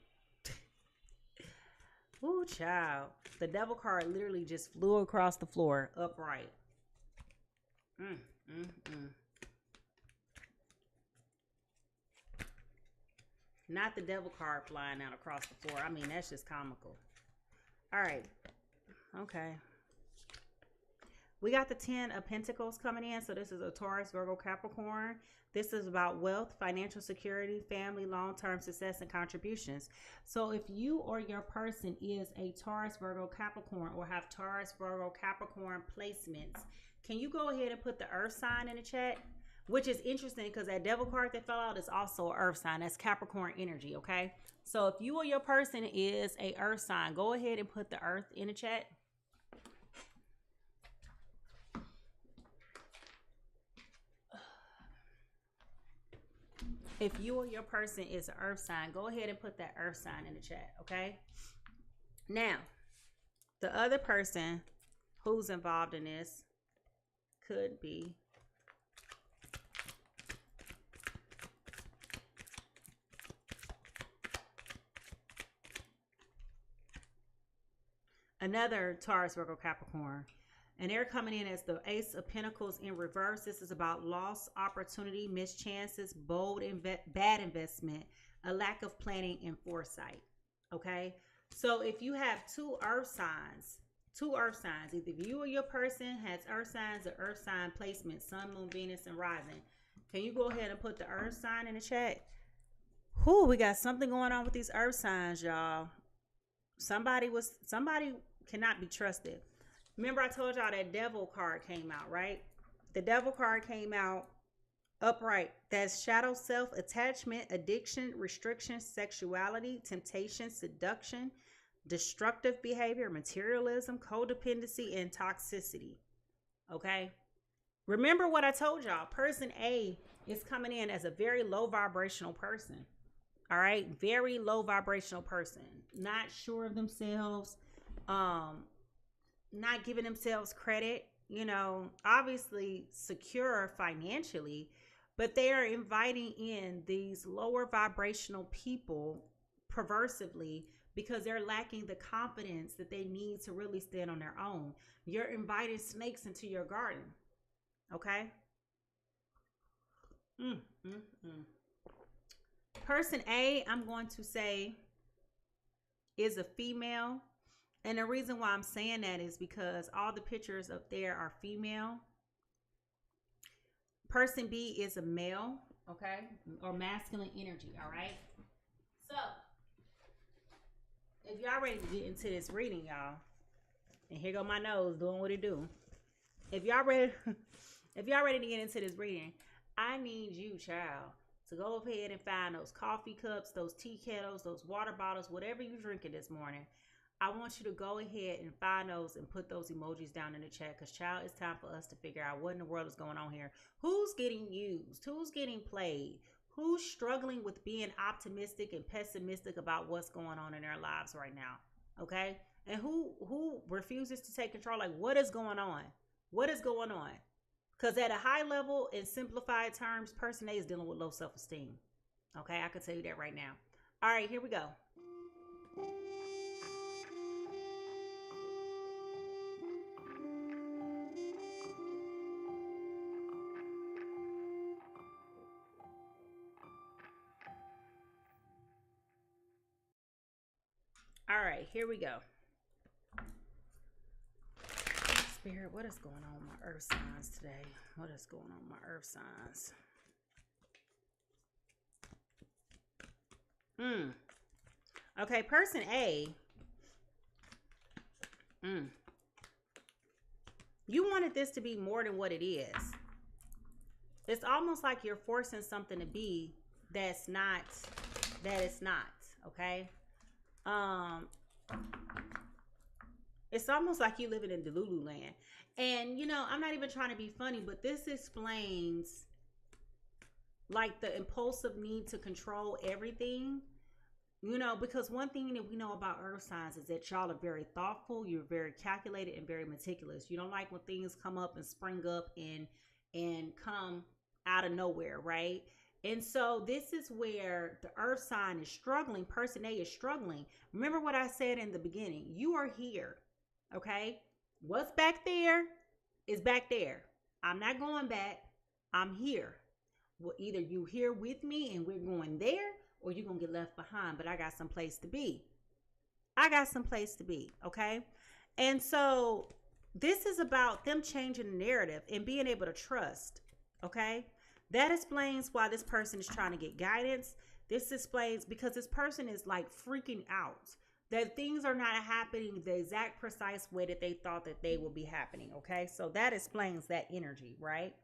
Ooh, child. The devil card literally just flew across the floor upright. Not the devil card flying out across the floor. I mean, that's just comical. All right. Okay. We got the 10 of Pentacles coming in. So this is a Taurus, Virgo, Capricorn. This is about wealth, financial security, family, long-term success, and contributions. So if you or your person is a Taurus, Virgo, Capricorn, or have Taurus, Virgo, Capricorn placements, can you go ahead and put the earth sign in the chat? Which is interesting because that devil card that fell out is also an earth sign. That's Capricorn energy, okay? So if you or your person is a earth sign, go ahead and put the earth in the chat. If you or your person is an earth sign, go ahead and put that earth sign in the chat, okay? Now, the other person who's involved in this could be another Taurus, Virgo, Capricorn. And they're coming in as the Ace of Pentacles in reverse. This is about loss, opportunity, missed chances, bold, bad investment, a lack of planning and foresight. Okay? So if you have two earth signs, either you or your person has earth signs or earth sign placement, sun, moon, Venus, and rising. Can you go ahead and put the earth sign in the chat? Whew, we got something going on with these earth signs, y'all. Somebody cannot be trusted. Remember I told y'all that devil card came out, right? The devil card came out upright. That's shadow self, attachment, addiction, restriction, sexuality, temptation, seduction, destructive behavior, materialism, codependency, and toxicity. Okay? Remember what I told y'all. Person A is coming in as a very low vibrational person. All right? Very low vibrational person. Not sure of themselves. Not giving themselves credit, you know, obviously secure financially, but they are inviting in these lower vibrational people perversively because they're lacking the confidence that they need to really stand on their own. You're inviting snakes into your garden. Okay? Person A, I'm going to say, is a female. And the reason why I'm saying that is because all the pictures up there are female. Person B is a male, okay? Or masculine energy, all right? So, if y'all ready to get into this reading, y'all, and here go my nose doing what it do. If y'all ready to get into this reading, I need you, child, to go ahead and find those coffee cups, those tea kettles, those water bottles, whatever you're drinking this morning. I want you to go ahead and find those and put those emojis down in the chat because, child, it's time for us to figure out what in the world is going on here. Who's getting used? Who's getting played? Who's struggling with being optimistic and pessimistic about what's going on in their lives right now? Okay? And who refuses to take control? Like, what is going on? What is going on? Because at a high level, in simplified terms, person A is dealing with low self-esteem. Okay? I can tell you that right now. All right, here we go. All right, here we go. Spirit, what is going on with my earth signs today? What is going on with my earth signs? Okay, person A. You wanted this to be more than what it is. It's almost like you're forcing something to be that it's not, okay? It's almost like you living in Delulu land. And, you know, I'm not even trying to be funny, but this explains like the impulsive need to control everything. You know, because one thing that we know about earth signs is that y'all are very thoughtful, you're very calculated and very meticulous. You don't like when things come up and spring up and come out of nowhere, right? And so this is where the earth sign is struggling. Person A is struggling. Remember what I said in the beginning. You are here. Okay? What's back there is back there. I'm not going back. I'm here. Well, either you here with me and we're going there, or you're going to get left behind, but I got some place to be. I got some place to be, okay? And so this is about them changing the narrative and being able to trust, okay? That explains why this person is trying to get guidance. This explains because this person is like freaking out that things are not happening the exact precise way that they thought that they will be happening, okay? So that explains that energy, right?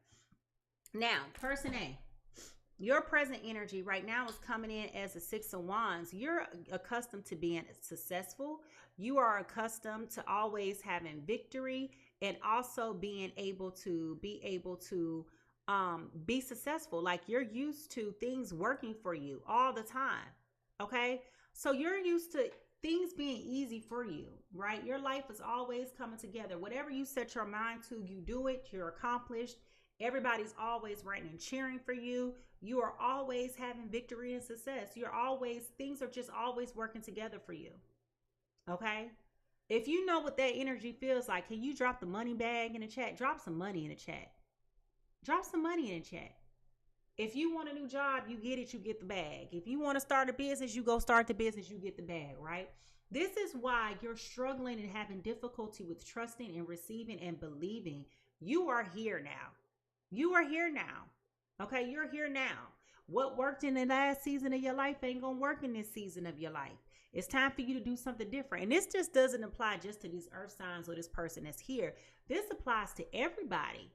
Now, person A. Your present energy right now is coming in as a Six of Wands. You're accustomed to being successful. You are accustomed to always having victory and also being able to be successful. Like you're used to things working for you all the time. Okay. So you're used to things being easy for you, right? Your life is always coming together. Whatever you set your mind to, you do it. You're accomplished. Everybody's always writing and cheering for you. You are always having victory and success. Things are just always working together for you. Okay? If you know what that energy feels like, can you drop the money bag in the chat? Drop some money in the chat. Drop some money in the chat. If you want a new job, you get it, you get the bag. If you want to start a business, you go start the business, you get the bag, right? This is why you're struggling and having difficulty with trusting and receiving and believing. You are here now. You are here now. Okay, you're here now. What worked in the last season of your life ain't gonna work in this season of your life. It's time for you to do something different. And this just doesn't apply just to these earth signs or this person that's here. This applies to everybody.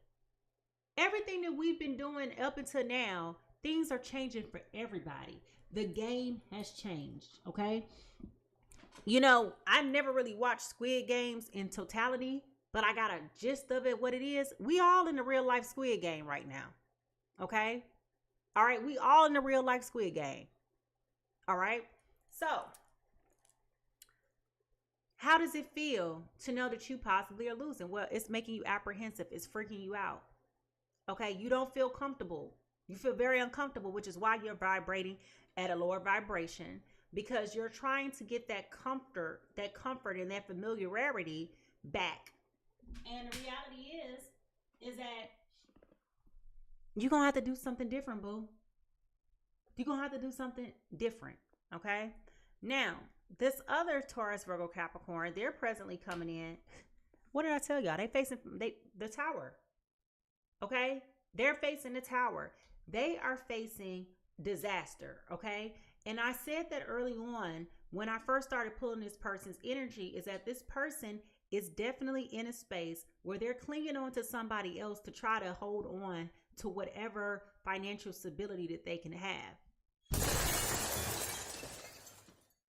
Everything that we've been doing up until now, things are changing for everybody. The game has changed, okay? You know, I never really watched Squid Games in totality, but I got a gist of it, what it is. We all in the real life Squid Game right now. Okay? All right, we all in the real life Squid Game. All right? So, how does it feel to know that you possibly are losing? Well, it's making you apprehensive. It's freaking you out. Okay? You don't feel comfortable. You feel very uncomfortable, which is why you're vibrating at a lower vibration, because you're trying to get that comfort and that familiarity back. And the reality is that you're going to have to do something different, boo. You're going to have to do something different, okay? Now, this other Taurus, Virgo, Capricorn, they're presently coming in. What did I tell y'all? They facing the tower, okay? They're facing the tower. They are facing disaster, okay? And I said that early on when I first started pulling this person's energy is that this person is definitely in a space where they're clinging on to somebody else to try to hold on to whatever financial stability that they can have.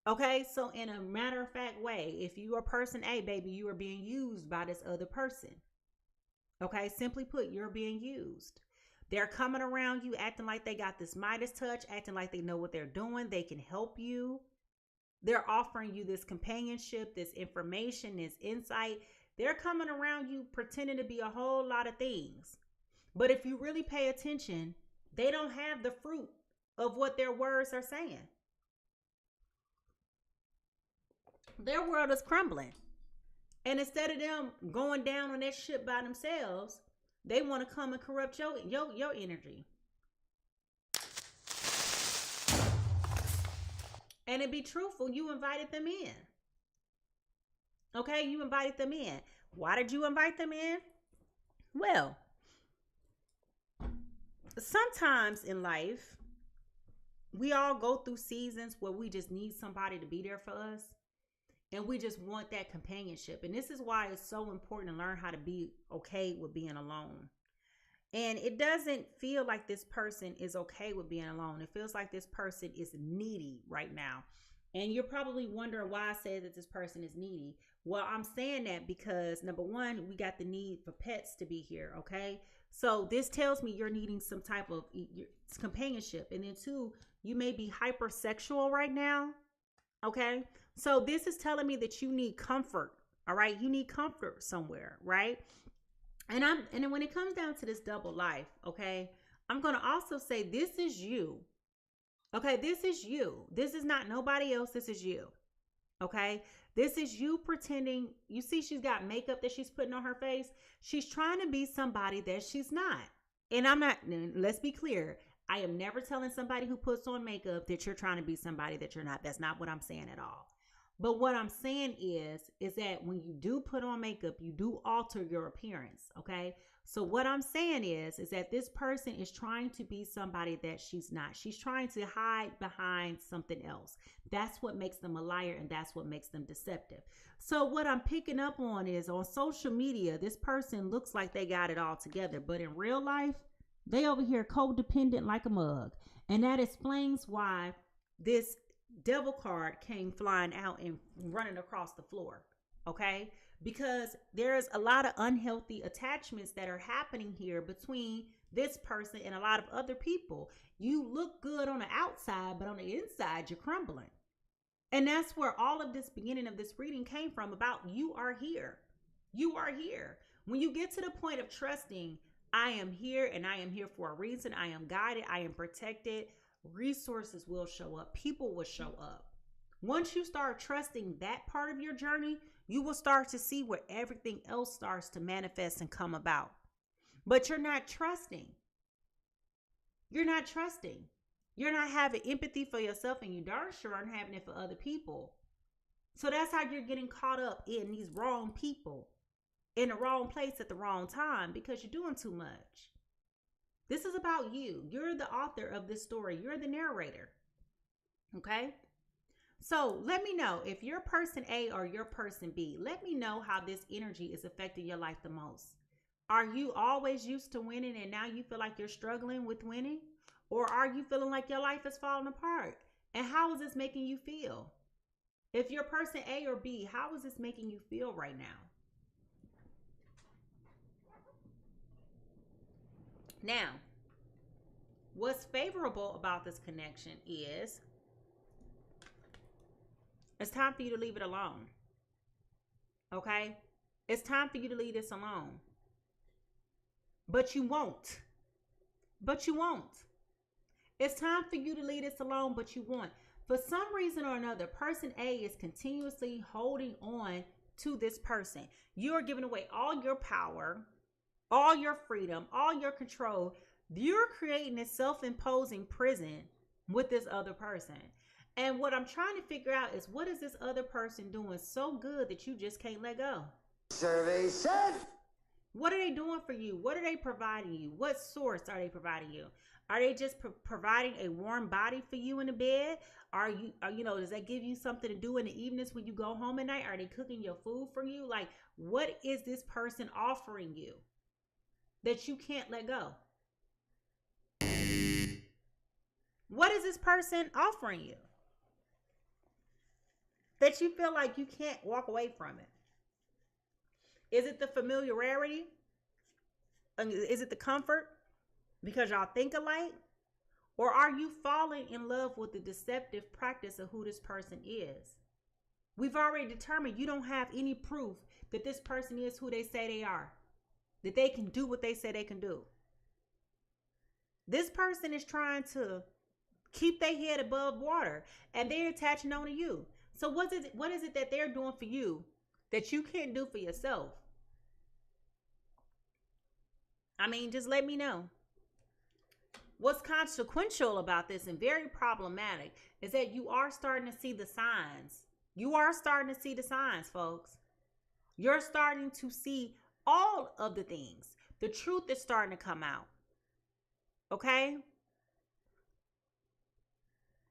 Okay, so in a matter of fact way, if you are person A, baby, you are being used by this other person. Okay, simply put, you're being used. They're coming around you acting like they got this Midas touch, acting like they know what they're doing. They can help you. They're offering you this companionship, this information, this insight. They're coming around you pretending to be a whole lot of things. But if you really pay attention, they don't have the fruit of what their words are saying. Their world is crumbling. And instead of them going down on that ship by themselves, they want to come and corrupt your energy. And to be truthful, you invited them in. Okay, you invited them in. Why did you invite them in? Well, sometimes in life, we all go through seasons where we just need somebody to be there for us. And we just want that companionship. And this is why it's so important to learn how to be okay with being alone. And it doesn't feel like this person is okay with being alone. It feels like this person is needy right now. And you're probably wondering why I say that this person is needy. Well, I'm saying that because number one, we got the need for pets to be here. Okay. So this tells me you're needing some type of companionship. And then two, you may be hypersexual right now. Okay. So this is telling me that you need comfort. All right. You need comfort somewhere. Right. And then when it comes down to this double life, okay, I'm going to also say this is you. Okay. This is you. This is not nobody else. This is you. Okay. This is you pretending. You see, she's got makeup that she's putting on her face. She's trying to be somebody that she's not. And I'm not, let's be clear. I am never telling somebody who puts on makeup that you're trying to be somebody that you're not. That's not what I'm saying at all. But what I'm saying is that when you do put on makeup, you do alter your appearance. Okay. So what I'm saying is that this person is trying to be somebody that she's not. She's trying to hide behind something else. That's what makes them a liar, and that's what makes them deceptive. So what I'm picking up on is on social media, this person looks like they got it all together, but in real life, they over here codependent like a mug. And that explains why this devil card came flying out and running across the floor. Okay. Because there's a lot of unhealthy attachments that are happening here between this person and a lot of other people. You look good on the outside, but on the inside, you're crumbling. And that's where all of this beginning of this reading came from, about you are here. You are here. When you get to the point of trusting, I am here and I am here for a reason. I am guided. I am protected. Resources will show up. People will show up. Once you start trusting that part of your journey, you will start to see where everything else starts to manifest and come about. But you're not trusting. You're not trusting. You're not having empathy for yourself, and you darn sure aren't having it for other people. So that's how you're getting caught up in these wrong people in the wrong place at the wrong time, because you're doing too much. This is about you. You're the author of this story. You're the narrator. Okay? So let me know if you're person A or you're person B. Let me know how this energy is affecting your life the most. Are you always used to winning and now you feel like you're struggling with winning? Or are you feeling like your life is falling apart? And how is this making you feel? If you're person A or B, how is this making you feel right now? Now, what's favorable about this connection is it's time for you to leave it alone. Okay? It's time for you to leave this alone. But you won't. But you won't. It's time for you to leave this alone, but you won't. For some reason or another, person A is continuously holding on to this person. You're giving away all your power, all your freedom, all your control. You're creating a self-imposing prison with this other person. And what I'm trying to figure out is, what is this other person doing so good that you just can't let go? Survey said. What are they doing for you? What are they providing you? What source are they providing you? Are they just providing a warm body for you in the bed? Does that give you something to do in the evenings when you go home at night? Are they cooking your food for you? Like, what is this person offering you that you can't let go? What is this person offering you that you feel like you can't walk away from it? Is it the familiarity? Is it the comfort because y'all think alike? Or are you falling in love with the deceptive practice of who this person is? We've already determined you don't have any proof that this person is who they say they are, that they can do what they say they can do. This person is trying to keep their head above water, and they're attaching on to you. So what is it that they're doing for you that you can't do for yourself? I mean, just let me know. What's consequential about this and very problematic is that you are starting to see the signs. You are starting to see the signs, folks. You're starting to see all of the things. The truth is starting to come out. Okay?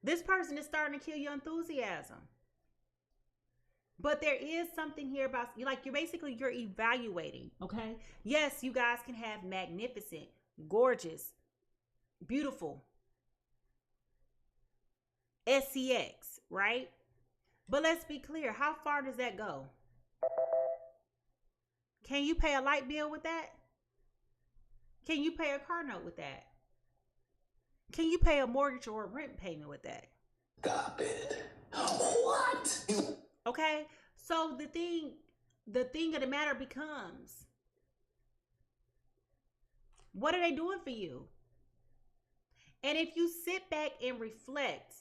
This person is starting to kill your enthusiasm. But there is something here about, you're evaluating, okay? Yes, you guys can have magnificent, gorgeous, beautiful SCX, right? But let's be clear, how far does that go? Can you pay a light bill with that? Can you pay a car note with that? Can you pay a mortgage or a rent payment with that? Stop it. What? Okay? So the thing of the matter becomes, what are they doing for you? And if you sit back and reflect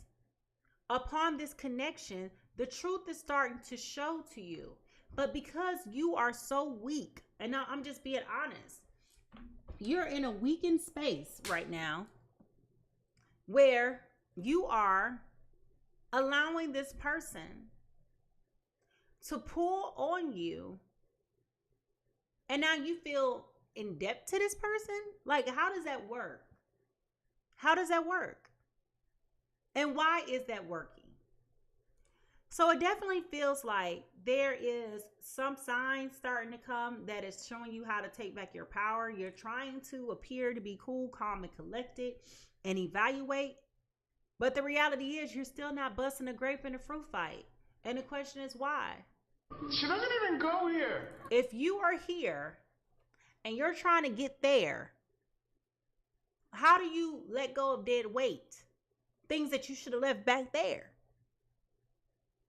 upon this connection, the truth is starting to show to you. But because you are so weak, and now I'm just being honest, you're in a weakened space right now where you are allowing this person to pull on you, and now you feel in debt to this person. Like, how does that work? How does that work? And why is that working? So it definitely feels like there is some signs starting to come that is showing you how to take back your power. You're trying to appear to be cool, calm, and collected and evaluate. But the reality is you're still not busting a grape in a fruit fight. And the question is why? She doesn't even go here. If you are here and you're trying to get there, how do you let go of dead weight? Things that you should have left back there.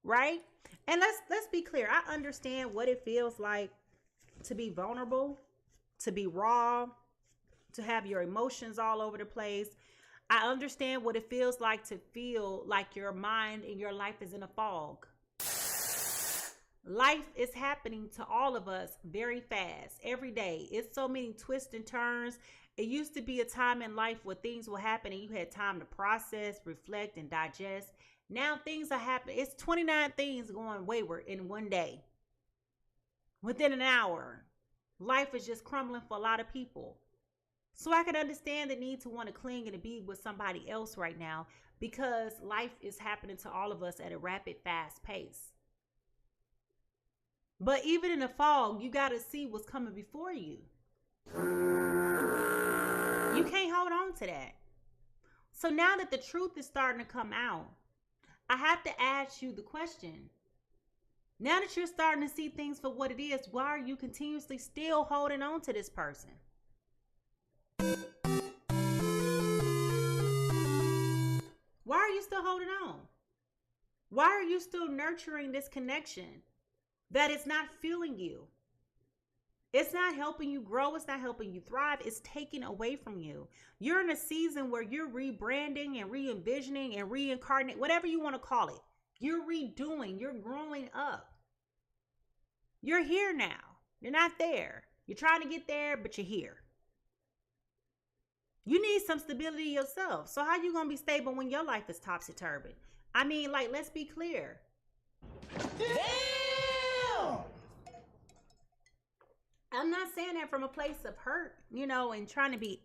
Right? And let's be clear. I understand what it feels like to be vulnerable, to be raw, to have your emotions all over the place. I understand what it feels like to feel like your mind and your life is in a fog. Life is happening to all of us very fast, every day. It's so many twists and turns. It used to be a time in life where things will happen and you had time to process, reflect, and digest. Now things are happening. It's 29 things going wayward in one day. Within an hour, life is just crumbling for a lot of people. So I can understand the need to want to cling and to be with somebody else right now, because life is happening to all of us at a rapid, fast pace. But even in the fog, you got to see what's coming before you. You can't hold on to that. So now that the truth is starting to come out, I have to ask you the question. Now that you're starting to see things for what it is, why are you continuously still holding on to this person? Why are you still holding on? Why are you still nurturing this connection that is not fueling you? It's not helping you grow. It's not helping you thrive. It's taking away from you. You're in a season where you're rebranding and re-envisioning and reincarnating, whatever you want to call it. You're redoing. You're growing up. You're here now. You're not there. You're trying to get there, but you're here. You need some stability yourself. So how you going to be stable when your life is topsy-turvy? I mean, like, let's be clear. Damn! I'm not saying that from a place of hurt, you know, and trying to be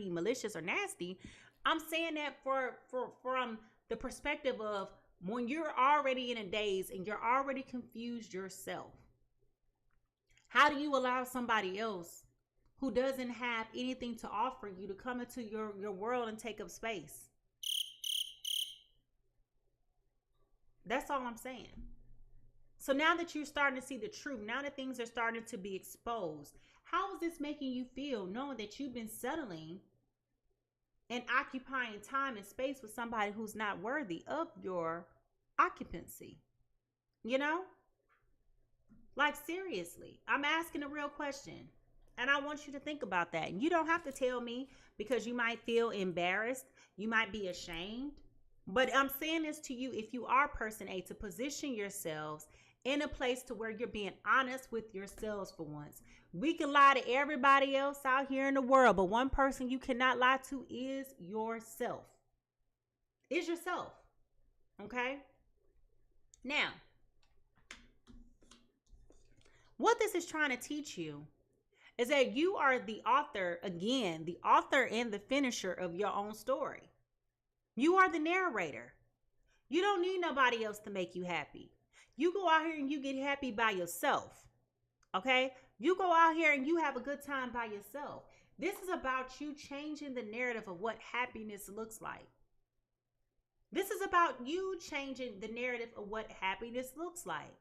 malicious or nasty. I'm saying that from the perspective of when you're already in a daze and you're already confused yourself. How do you allow somebody else who doesn't have anything to offer you to come into your world and take up space? That's all I'm saying. So now that you're starting to see the truth, now that things are starting to be exposed, how is this making you feel knowing that you've been settling and occupying time and space with somebody who's not worthy of your occupancy? You know? Like, seriously, I'm asking a real question. And I want you to think about that. And you don't have to tell me, because you might feel embarrassed. You might be ashamed. But I'm saying this to you, if you are person A, to position yourselves in a place to where you're being honest with yourselves for once. We can lie to everybody else out here in the world, but one person you cannot lie to is yourself. Is yourself. Okay? Now, what this is trying to teach you is that you are the author, again, the author and the finisher of your own story. You are the narrator. You don't need nobody else to make you happy. You go out here and you get happy by yourself. Okay? You go out here and you have a good time by yourself. This is about you changing the narrative of what happiness looks like. This is about you changing the narrative of what happiness looks like.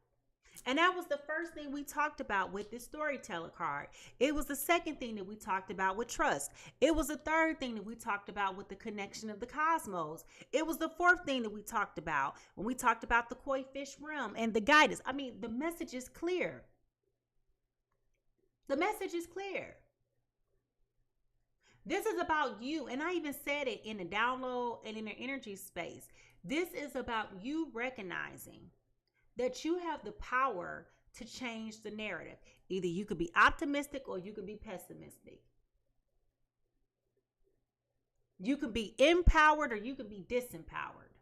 And that was the first thing we talked about with this storyteller card. It was the second thing that we talked about with trust. It was the third thing that we talked about with the connection of the cosmos. It was the fourth thing that we talked about when we talked about the koi fish realm and the guidance. I mean, the message is clear. The message is clear. This is about you. And I even said it in the download and in the energy space. This is about you recognizing that you have the power to change the narrative. Either you could be optimistic or you could be pessimistic. You could be empowered or you could be disempowered.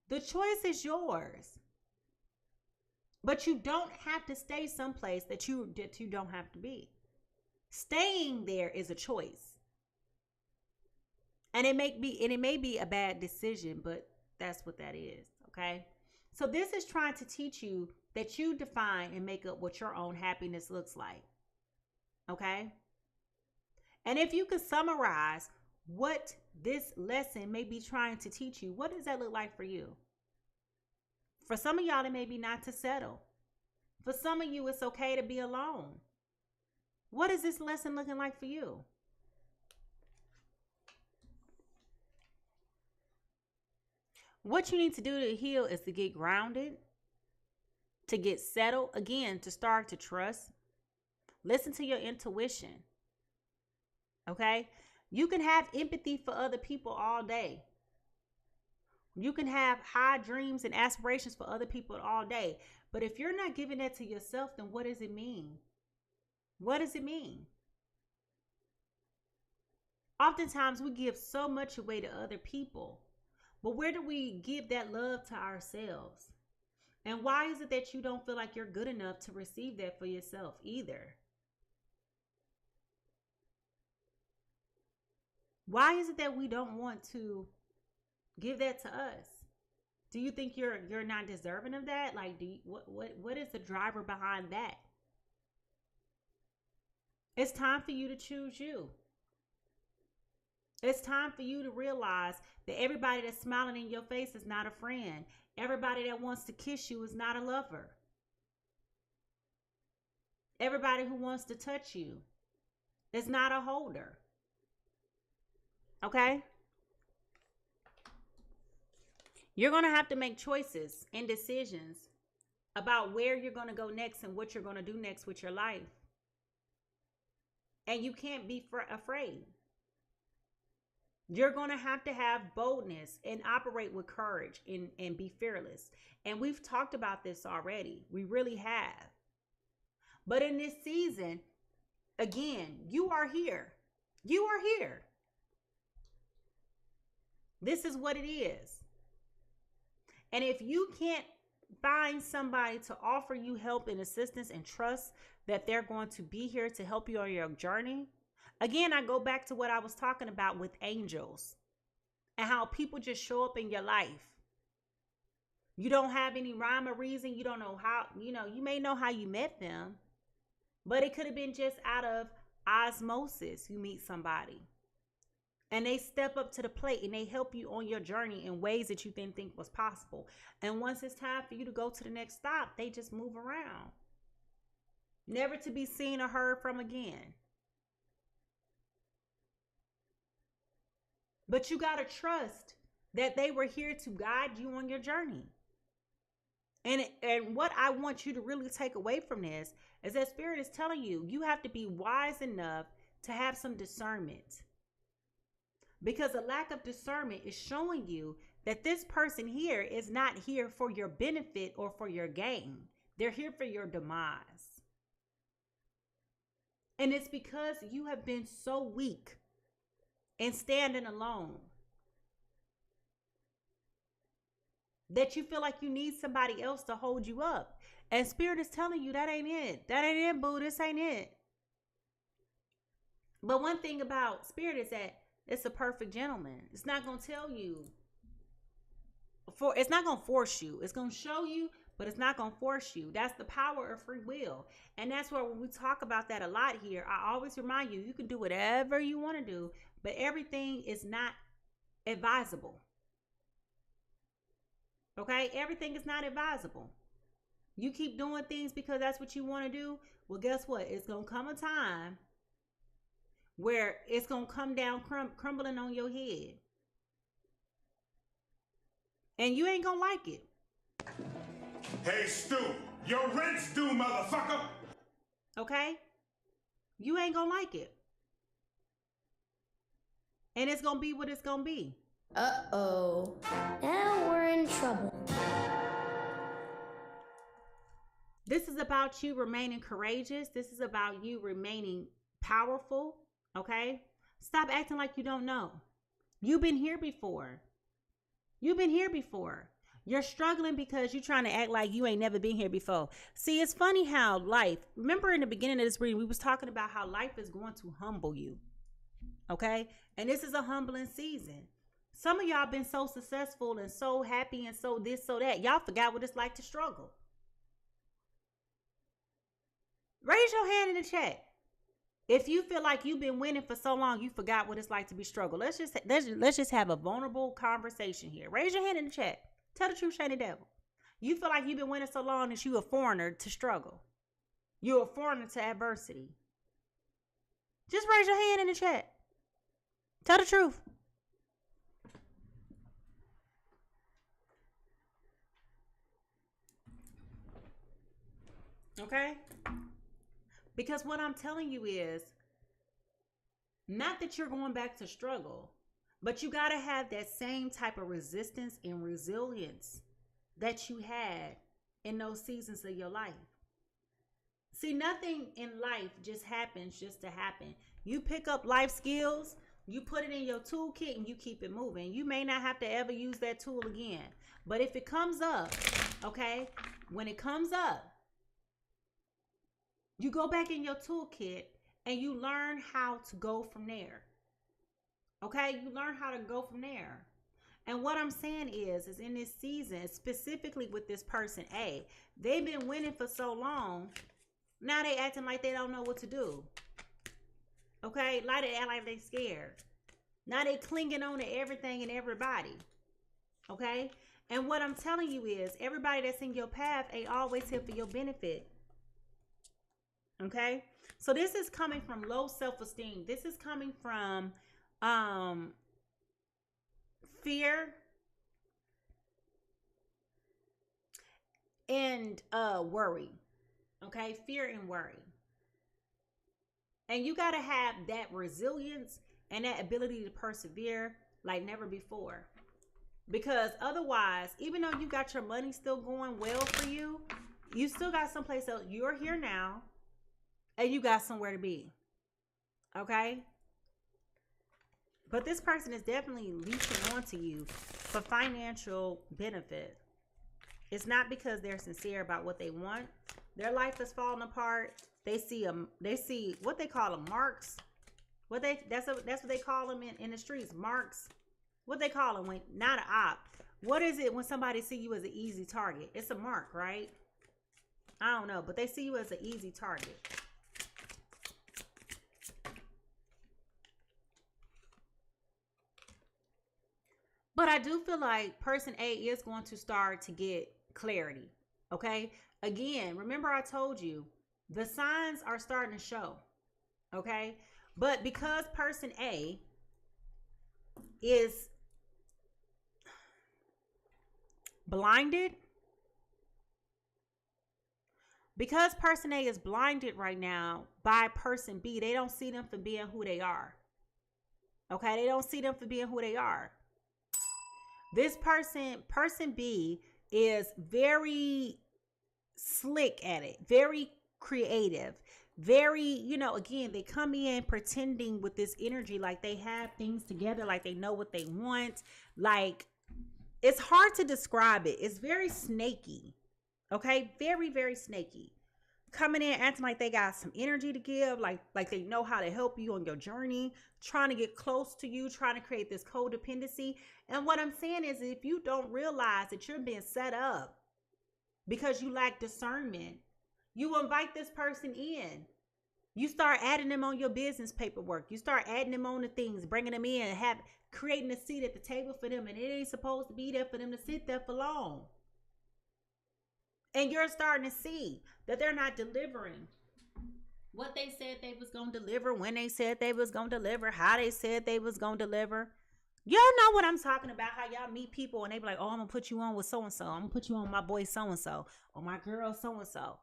The choice is yours. But you don't have to stay someplace that you don't have to be. Staying there is a choice. And it may be a bad decision, but that's what that is, okay? So this is trying to teach you that you define and make up what your own happiness looks like. Okay? And if you could summarize what this lesson may be trying to teach you, what does that look like for you? For some of y'all, it may be not to settle. For some of you, it's okay to be alone. What is this lesson looking like for you? What you need to do to heal is to get grounded, to get settled, again, to start to trust. Listen to your intuition. Okay? You can have empathy for other people all day. You can have high dreams and aspirations for other people all day. But if you're not giving that to yourself, then what does it mean? What does it mean? Oftentimes we give so much away to other people. But where do we give that love to ourselves? And why is it that you don't feel like you're good enough to receive that for yourself either? Why is it that we don't want to give that to us? Do you think you're not deserving of that? Like, what is the driver behind that? It's time for you to choose you. It's time for you to realize that everybody that's smiling in your face is not a friend. Everybody that wants to kiss you is not a lover. Everybody who wants to touch you is not a holder. Okay? You're going to have to make choices and decisions about where you're going to go next and what you're going to do next with your life. And you can't be afraid. You're going to have boldness and operate with courage and be fearless. And we've talked about this already. We really have. But in this season, again, you are here. You are here. This is what it is. And if you can't find somebody to offer you help and assistance and trust that they're going to be here to help you on your journey, again, I go back to what I was talking about with angels and how people just show up in your life. You don't have any rhyme or reason. You don't know how, you may know how you met them, but it could have been just out of osmosis. You meet somebody and they step up to the plate and they help you on your journey in ways that you didn't think was possible. And once it's time for you to go to the next stop, they just move around. Never to be seen or heard from again. But you got to trust that they were here to guide you on your journey. And what I want you to really take away from this is that Spirit is telling you, you have to be wise enough to have some discernment. Because a lack of discernment is showing you that this person here is not here for your benefit or for your gain. They're here for your demise. And it's because you have been so weak and standing alone that you feel like you need somebody else to hold you up. And Spirit is telling you that ain't it. That ain't it, boo. This ain't it. But one thing about Spirit is that it's a perfect gentleman. It's not going to tell you. It's not going to force you. It's going to show you, but it's not going to force you. That's the power of free will. And that's where when we talk about that a lot here, I always remind you, you can do whatever you want to do, but everything is not advisable. Okay? Everything is not advisable. You keep doing things because that's what you want to do. Well, guess what? It's going to come a time where it's going to come down crumbling on your head. And you ain't going to like it. Hey, Stu, your rent's due, motherfucker. Okay? You ain't going to like it. And it's going to be what it's going to be. Uh-oh. Now we're in trouble. This is about you remaining courageous. This is about you remaining powerful. Okay? Stop acting like you don't know. You've been here before. You've been here before. You're struggling because you're trying to act like you ain't never been here before. See, it's funny how life, remember in the beginning of this reading, we was talking about how life is going to humble you. Okay? And this is a humbling season. Some of y'all been so successful and so happy and so this, so that. Y'all forgot what it's like to struggle. Raise your hand in the chat. If you feel like you've been winning for so long, you forgot what it's like to be struggle. Let's just have a vulnerable conversation here. Raise your hand in the chat. Tell the truth, shiny devil. You feel like you've been winning so long that you a foreigner to struggle. You're a foreigner to adversity. Just raise your hand in the chat. Tell the truth. Okay? Because what I'm telling you is, not that you're going back to struggle, but you got to have that same type of resistance and resilience that you had in those seasons of your life. See, nothing in life just happens just to happen. You pick up life skills, you put it in your toolkit, and you keep it moving. You may not have to ever use that tool again. But if it comes up, okay, when it comes up, you go back in your toolkit and you learn how to go from there. Okay, you learn how to go from there. And what I'm saying is in this season, specifically with this person A, they've been winning for so long. Now they acting like they don't know what to do. Okay, like they act like they scared. Now they clinging on to everything and everybody. Okay, and what I'm telling you is everybody that's in your path ain't always here for your benefit. Okay, so this is coming from low self-esteem. This is coming from fear and worry. Okay, fear and worry. And you got to have that resilience and that ability to persevere like never before. Because otherwise, even though you got your money still going well for you, you still got someplace else. You're here now. And you got somewhere to be. Okay? But this person is definitely leeching onto you for financial benefit. It's not because they're sincere about what they want. Their life is falling apart. They see what they call them, marks. That's what they call them in the streets, marks. What they call them when not an op. What is it when somebody see you as an easy target? It's a mark, right? I don't know, but they see you as an easy target. But I do feel like person A is going to start to get clarity. Okay. Again, remember I told you the signs are starting to show. Okay. But because person A is blinded, because person A is blinded right now by person B, they don't see them for being who they are. Okay. They don't see them for being who they are. This person B is very slick at it, very creative, very, again, they come in pretending with this energy like they have things together, like they know what they want. Like, it's hard to describe it. It's very snaky. Okay. Very, very snaky. Coming in acting like they got some energy to give, like they know how to help you on your journey, trying to get close to you, trying to create this codependency. And what I'm saying is, if you don't realize that you're being set up because you lack discernment, you invite this person in. You start adding them on your business paperwork. You start adding them on the things, bringing them in, and creating a seat at the table for them. And it ain't supposed to be there for them to sit there for long. And you're starting to see that they're not delivering what they said they was going to deliver, when they said they was going to deliver, how they said they was going to deliver. Y'all know what I'm talking about, how y'all meet people and they be like, oh, I'm going to put you on with so-and-so. I'm going to put you on my boy so-and-so or my girl so-and-so.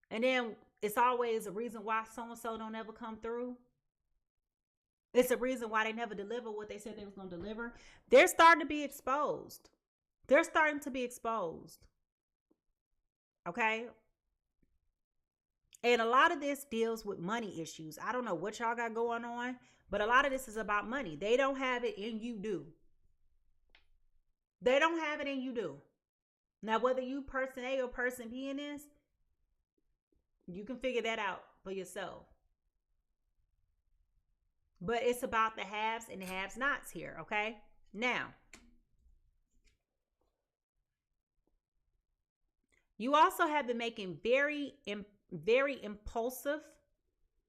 And then it's always a reason why so-and-so don't ever come through. It's a reason why they never deliver what they said they was going to deliver. They're starting to be exposed. They're starting to be exposed. Okay? And a lot of this deals with money issues. I don't know what y'all got going on, but a lot of this is about money. They don't have it and you do. They don't have it and you do. Now, whether you person A or person B in this, you can figure that out for yourself. But it's about the haves and the have-nots here, okay? Now, you also have been making very impulsive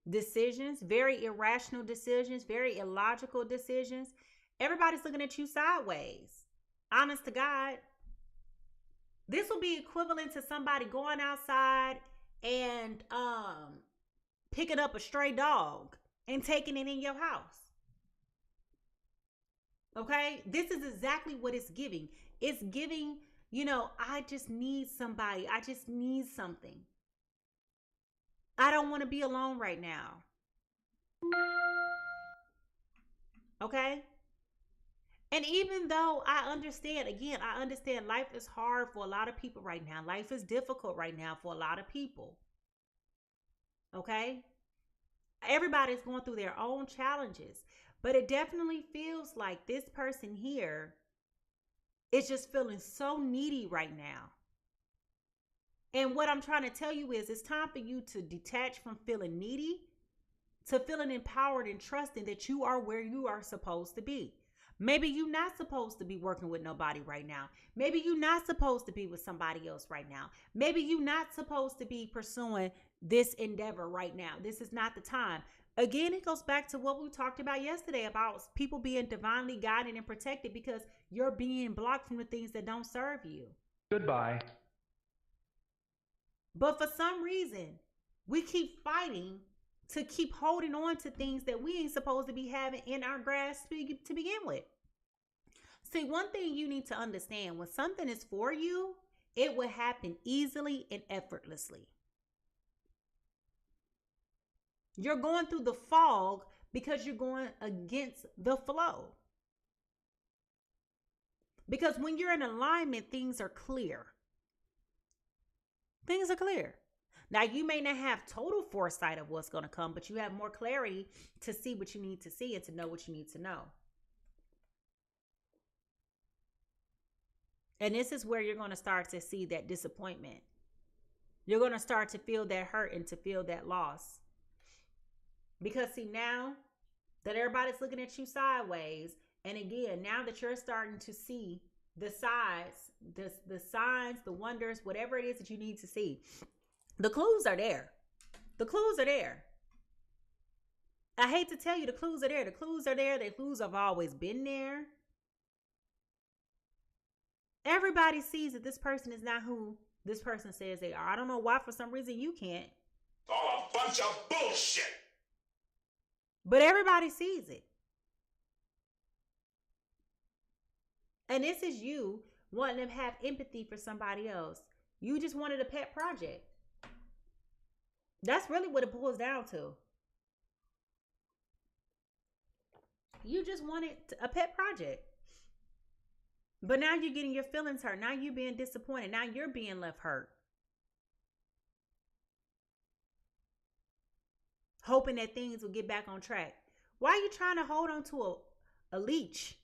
decisions, very irrational decisions, very illogical decisions. Everybody's looking at you sideways. Honest to God. This will be equivalent to somebody going outside and picking up a stray dog and taking it in your house. Okay? This is exactly what it's giving. It's giving, I just need somebody. I just need something. I don't want to be alone right now. Okay? And even though I understand life is hard for a lot of people right now. Life is difficult right now for a lot of people. Okay? Everybody's going through their own challenges. But it definitely feels like this person here is just feeling so needy right now. And what I'm trying to tell you is it's time for you to detach from feeling needy to feeling empowered and trusting that you are where you are supposed to be. Maybe you're not supposed to be working with nobody right now. Maybe you're not supposed to be with somebody else right now. Maybe you're not supposed to be pursuing this endeavor right now. This is not the time. Again, it goes back to what we talked about yesterday about people being divinely guided and protected because you're being blocked from the things that don't serve you. Goodbye. But for some reason, we keep fighting to keep holding on to things that we ain't supposed to be having in our grasp to begin with. See, one thing you need to understand, when something is for you, it will happen easily and effortlessly. You're going through the fog because you're going against the flow. Because when you're in alignment, things are clear. Things are clear. Now, you may not have total foresight of what's going to come, but you have more clarity to see what you need to see and to know what you need to know. And this is where you're going to start to see that disappointment. You're going to start to feel that hurt and to feel that loss. Because see, now that everybody's looking at you sideways, and again, now that you're starting to see the sides, the signs, the wonders, whatever it is that you need to see, the clues are there. The clues are there. I hate to tell you, the clues are there. The clues are there. The clues have always been there. Everybody sees that this person is not who this person says they are. I don't know why, for some reason, you can't. All a bunch of bullshit. But everybody sees it. And this is you wanting to have empathy for somebody else. You just wanted a pet project. That's really what it boils down to. You just wanted a pet project. But now you're getting your feelings hurt. Now you're being disappointed. Now you're being left hurt. Hoping that things will get back on track. Why are you trying to hold on to a leech?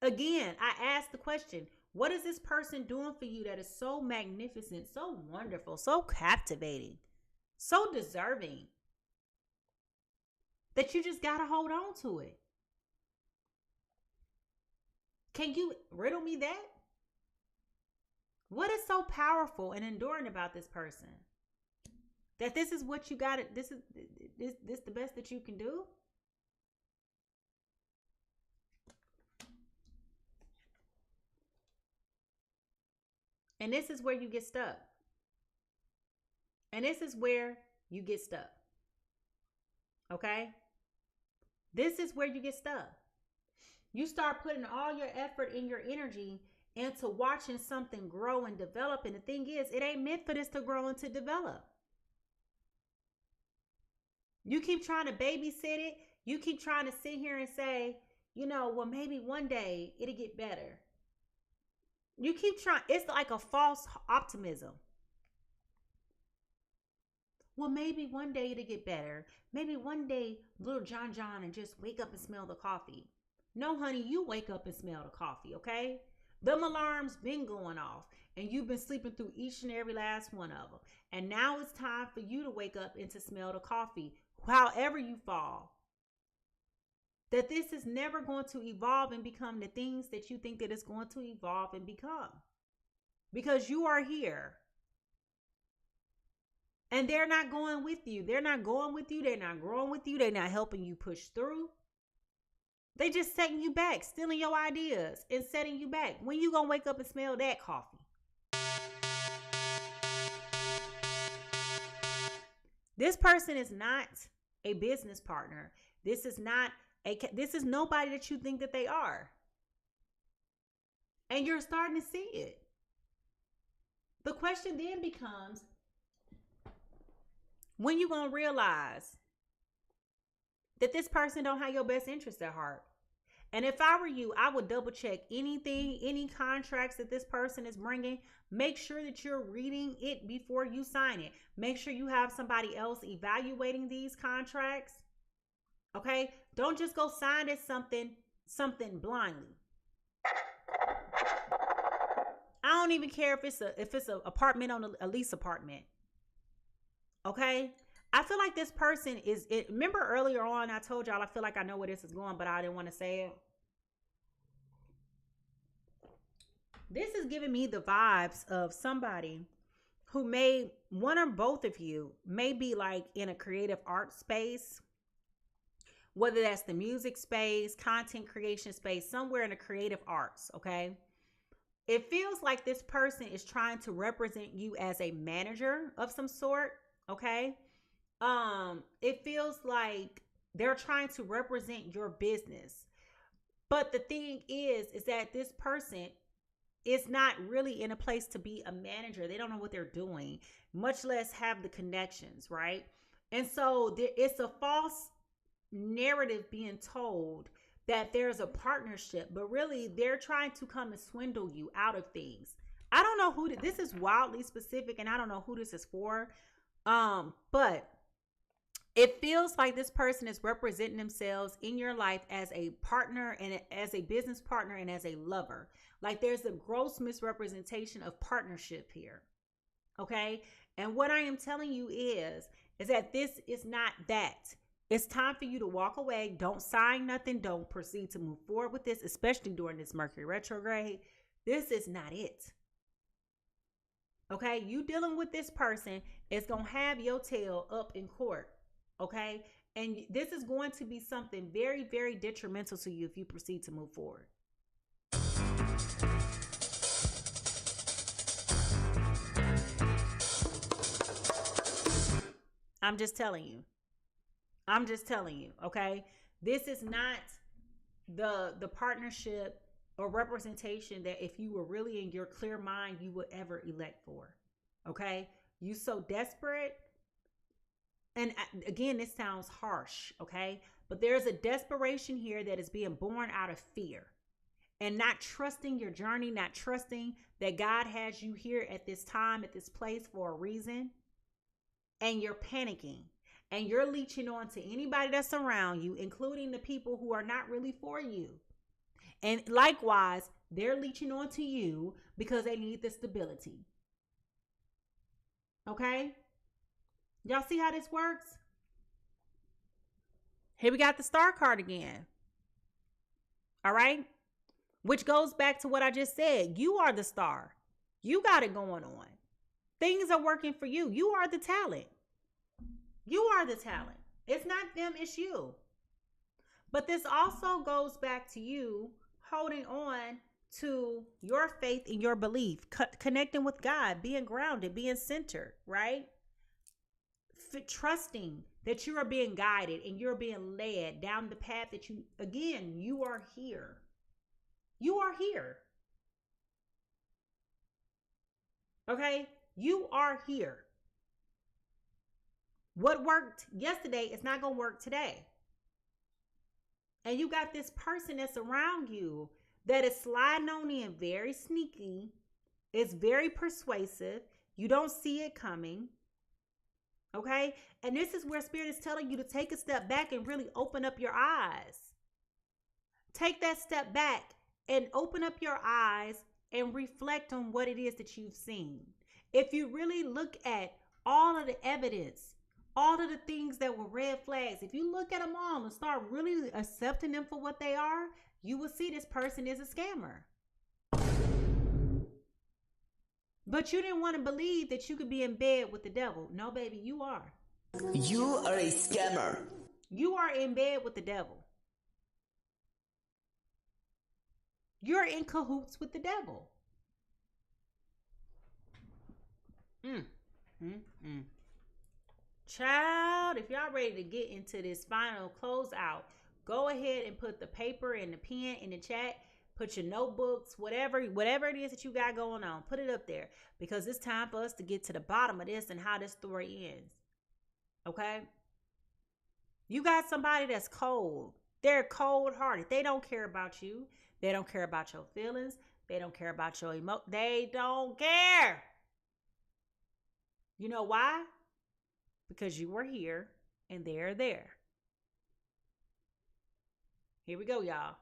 Again, I asked the question, what is this person doing for you that is so magnificent, so wonderful, so captivating, so deserving, that you just got to hold on to it? Can you riddle me that? What is so powerful and enduring about this person? That this is what you got, this is the best that you can do? And this is where you get stuck. And this is where you get stuck. Okay? This is where you get stuck. You start putting all your effort and your energy into watching something grow and develop. And the thing is, it ain't meant for this to grow and to develop. You keep trying to babysit it. You keep trying to sit here and say, you know, well, maybe one day it'll get better. You keep trying. It's like a false optimism. Well, maybe one day it'll get better. Maybe one day little John and just wake up and smell the coffee. No, honey, you wake up and smell the coffee, okay? Them alarms been going off, and you've been sleeping through each and every last one of them. And now it's time for you to wake up and to smell the coffee, however you fall. That this is never going to evolve and become the things that you think that it's going to evolve and become. Because you are here. And they're not going with you. They're not going with you. They're not growing with you. They're not helping you push through. They just setting you back, stealing your ideas and setting you back. When you gonna wake up and smell that coffee? This person is not a business partner. This is nobody that you think that they are. And you're starting to see it. The question then becomes, when you gonna realize that this person don't have your best interest at heart? And if I were you, I would double check any contracts that this person is bringing. Make sure that you're reading it before you sign it. Make sure you have somebody else evaluating these contracts. Okay? Don't just go sign it something blindly. I don't even care if it's a apartment on a lease apartment. Okay? I feel like this person remember earlier on, I told y'all, I feel like I know where this is going, but I didn't want to say it. This is giving me the vibes of somebody who one or both of you may be like in a creative art space, whether that's the music space, content creation space, somewhere in the creative arts. Okay. It feels like this person is trying to represent you as a manager of some sort. Okay. It feels like they're trying to represent your business. But the thing is that this person is not really in a place to be a manager. They don't know what they're doing, much less have the connections, right? And so it's a false narrative being told that there's a partnership, but really they're trying to come and swindle you out of things. I don't know who this is, wildly specific, and I don't know who this is for. But it feels like this person is representing themselves in your life as a partner and as a business partner and as a lover. Like there's a gross misrepresentation of partnership here. Okay. And what I am telling you is that this is not that. It's time for you to walk away. Don't sign nothing. Don't proceed to move forward with this, especially during this Mercury retrograde. This is not it. Okay. You dealing with this person is going to have your tail up in court. Okay. And this is going to be something very, very detrimental to you if you proceed to move forward. I'm just telling you. Okay. This is not the partnership or representation that if you were really in your clear mind, you would ever elect for. Okay. You so desperate. And again, this sounds harsh, okay? But there's a desperation here that is being born out of fear and not trusting your journey, not trusting that God has you here at this time, at this place for a reason. And you're panicking and you're leeching on to anybody that's around you, including the people who are not really for you. And likewise, they're leeching on to you because they need the stability. Okay? Y'all see how this works? Here we got the star card again. All right. Which goes back to what I just said. You are the star. You got it going on. Things are working for you. You are the talent. You are the talent. It's not them, it's you. But this also goes back to you holding on to your faith and your belief, connecting with God, being grounded, being centered, right? Trusting that you are being guided and you're being led down the path that you are here. You are here. Okay? You are here. What worked yesterday is not going to work today. And you got this person that's around you that is sliding on in very sneaky. It's very persuasive. You don't see it coming. Okay? And this is where Spirit is telling you to take a step back and really open up your eyes. Take that step back and open up your eyes and reflect on what it is that you've seen. If you really look at all of the evidence, all of the things that were red flags, if you look at them all and start really accepting them for what they are, you will see this person is a scammer. But you didn't want to believe that you could be in bed with the devil. No, baby, you are. You are a scammer. You are in bed with the devil. You're in cahoots with the devil. Child, if y'all ready to get into this final closeout, go ahead and put the paper and the pen in the chat. Put your notebooks, whatever it is that you got going on, put it up there, because it's time for us to get to the bottom of this and how this story ends. Okay? You got somebody that's cold. They're cold-hearted. They don't care about you. They don't care about your feelings. They don't care about your emotions. They don't care. You know why? Because you were here and they're there. Here we go, y'all.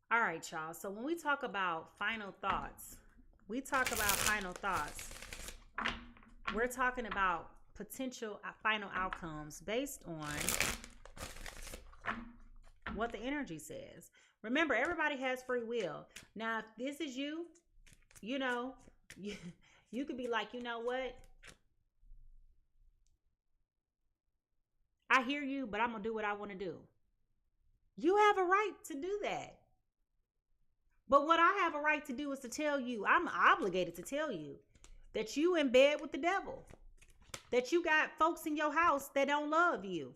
All right, y'all. So when we talk about final thoughts, we're talking about potential final outcomes based on what the energy says. Remember, everybody has free will. Now, if this is you, you could be like, you know what? I hear you, but I'm going to do what I want to do. You have a right to do that. But what I have a right to do is to tell you, I'm obligated to tell you that you in bed with the devil. That you got folks in your house that don't love you.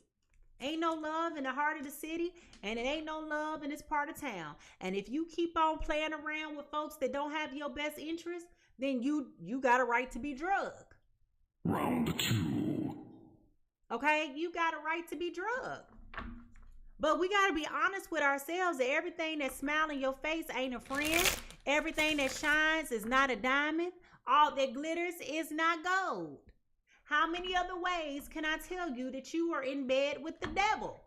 Ain't no love in the heart of the city, and it ain't no love in this part of town. And if you keep on playing around with folks that don't have your best interest, then you got a right to be drugged. Round 2. Okay? You got a right to be drugged. But we got to be honest with ourselves that everything that smiles in your face ain't a friend. Everything that shines is not a diamond. All that glitters is not gold. How many other ways can I tell you that you are in bed with the devil?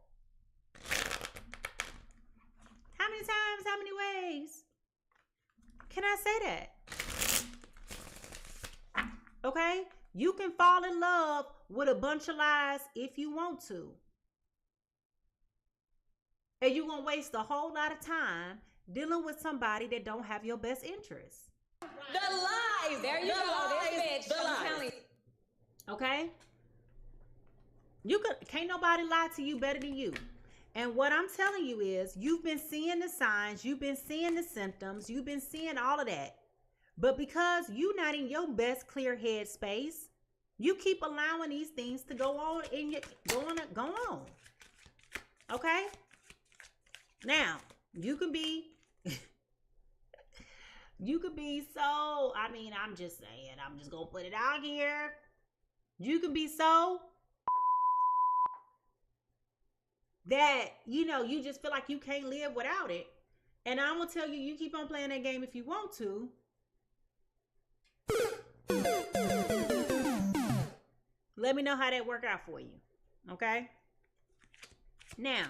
How many times, how many ways can I say that? Okay? You can fall in love with a bunch of lies if you want to. And you're going to waste a whole lot of time dealing with somebody that don't have your best interests. The lies. There you go. This bitch. I'm telling you. Okay? Can't nobody lie to you better than you. And what I'm telling you is, you've been seeing the signs, you've been seeing the symptoms, you've been seeing all of that. But because you're not in your best clear head space, you keep allowing these things to go on go on. Okay? Now, you could be so, I'm just saying, I'm just going to put it out here. You can be so that, you just feel like you can't live without it. And I'm going to tell you, you keep on playing that game if you want to. Let me know how that work out for you. Okay? Now,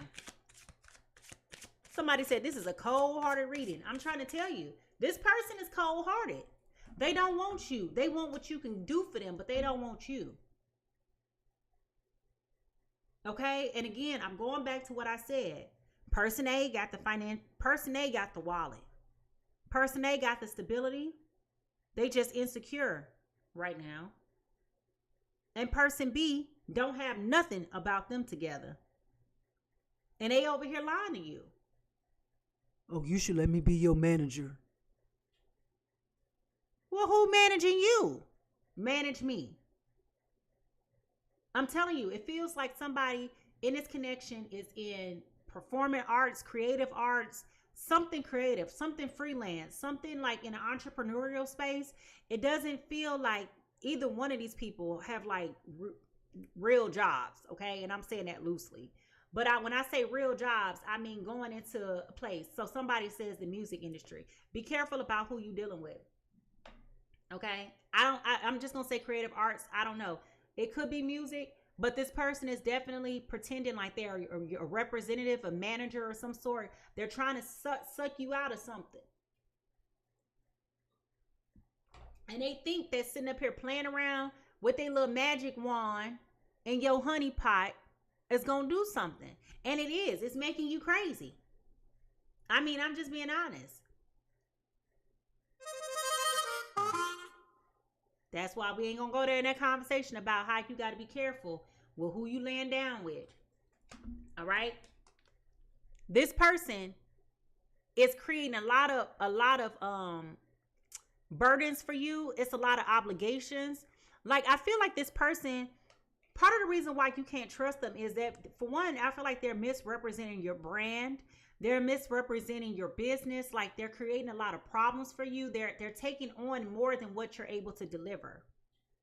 somebody said this is a cold-hearted reading. I'm trying to tell you, this person is cold-hearted. They don't want you. They want what you can do for them, but they don't want you. Okay? And again, I'm going back to what I said. Person A got the Person A got the wallet. Person A got the stability. They just insecure right now. And person B don't have nothing about them together. And they over here lying to you. Oh, you should let me be your manager. Well, who managing you? Manage me. I'm telling you, it feels like somebody in this connection is in performing arts, creative arts, something creative, something freelance, something like in an entrepreneurial space. It doesn't feel like either one of these people have like real jobs, okay? And I'm saying that loosely. But when I say real jobs, I mean going into a place. So somebody says the music industry. Be careful about who you're dealing with. Okay? I'm just going to say creative arts. I don't know. It could be music, but this person is definitely pretending like they're a representative, a manager or some sort. They're trying to suck you out of something. And they think they're sitting up here playing around with their little magic wand and your honey pot is going to do something. And it is. It's making you crazy. I mean, I'm just being honest. That's why we ain't going to go there in that conversation about how you got to be careful with who you laying down with. All right? This person is creating a lot of burdens for you. It's a lot of obligations. Like, I feel like this person, part of the reason why you can't trust them is that, for one, I feel like they're misrepresenting your brand. They're misrepresenting your business. Like, they're creating a lot of problems for you. They're taking on more than what you're able to deliver.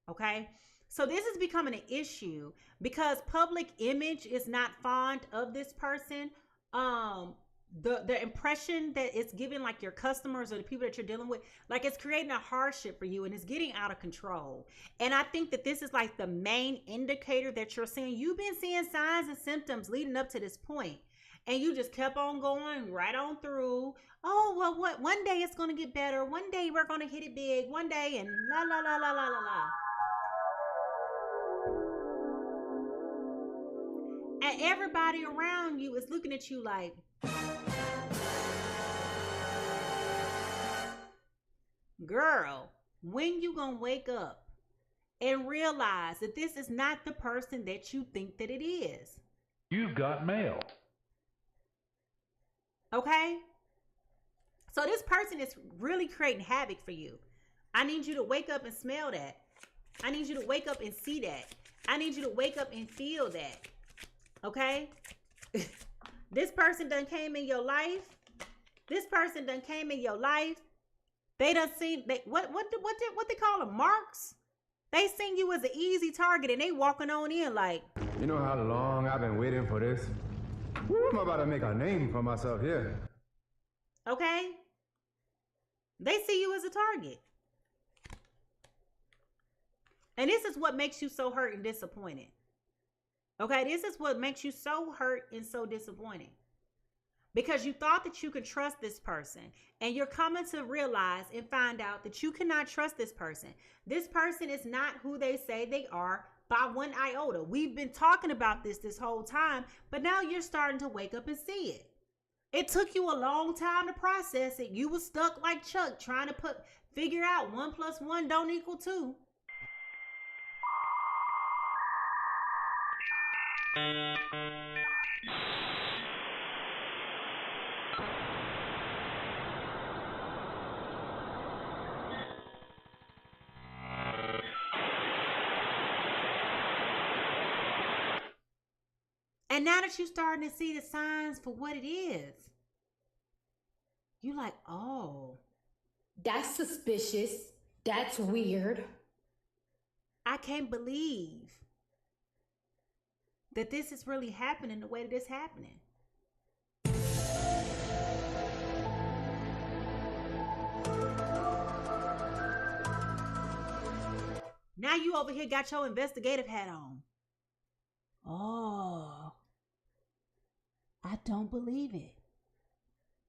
Okay? So this is becoming an issue because public image is not fond of this person. The impression that it's giving like your customers or the people that you're dealing with, like it's creating a hardship for you and it's getting out of control. And I think that this is like the main indicator that you're seeing. You've been seeing signs and symptoms leading up to this point, and you just kept on going right on through. Oh, well, one day it's going to get better. One day we're going to hit it big. One day, and la, la, la, la, la, la, la. And everybody around you is looking at you like, girl, when you gonna wake up and realize that this is not the person that you think that it is? You've got mail. Okay? So this person is really creating havoc for you. I need you to wake up and smell that. I need you to wake up and see that. I need you to wake up and feel that. Okay? This person done came in your life. This person done came in your life. They done seen what they call them, marks. They seen you as an easy target and they walking on in like, you know how long I've been waiting for this? I'm about to make a name for myself here. Okay? They see you as a target. And this is what makes you so hurt and disappointed. Okay, this is what makes you so hurt and so disappointed. Because you thought that you could trust this person, and you're coming to realize and find out that you cannot trust this person. This person is not who they say they are by one iota. We've been talking about this whole time, but now you're starting to wake up and see it. It took you a long time to process it. You were stuck like Chuck trying to figure out 1 + 1 don't equal 2. And now that you're starting to see the signs for what it is, you're like, oh, That's suspicious. That's weird. I can't believe that this is really happening the way that it's happening. Now you over here got your investigative hat on. Oh, I don't believe it.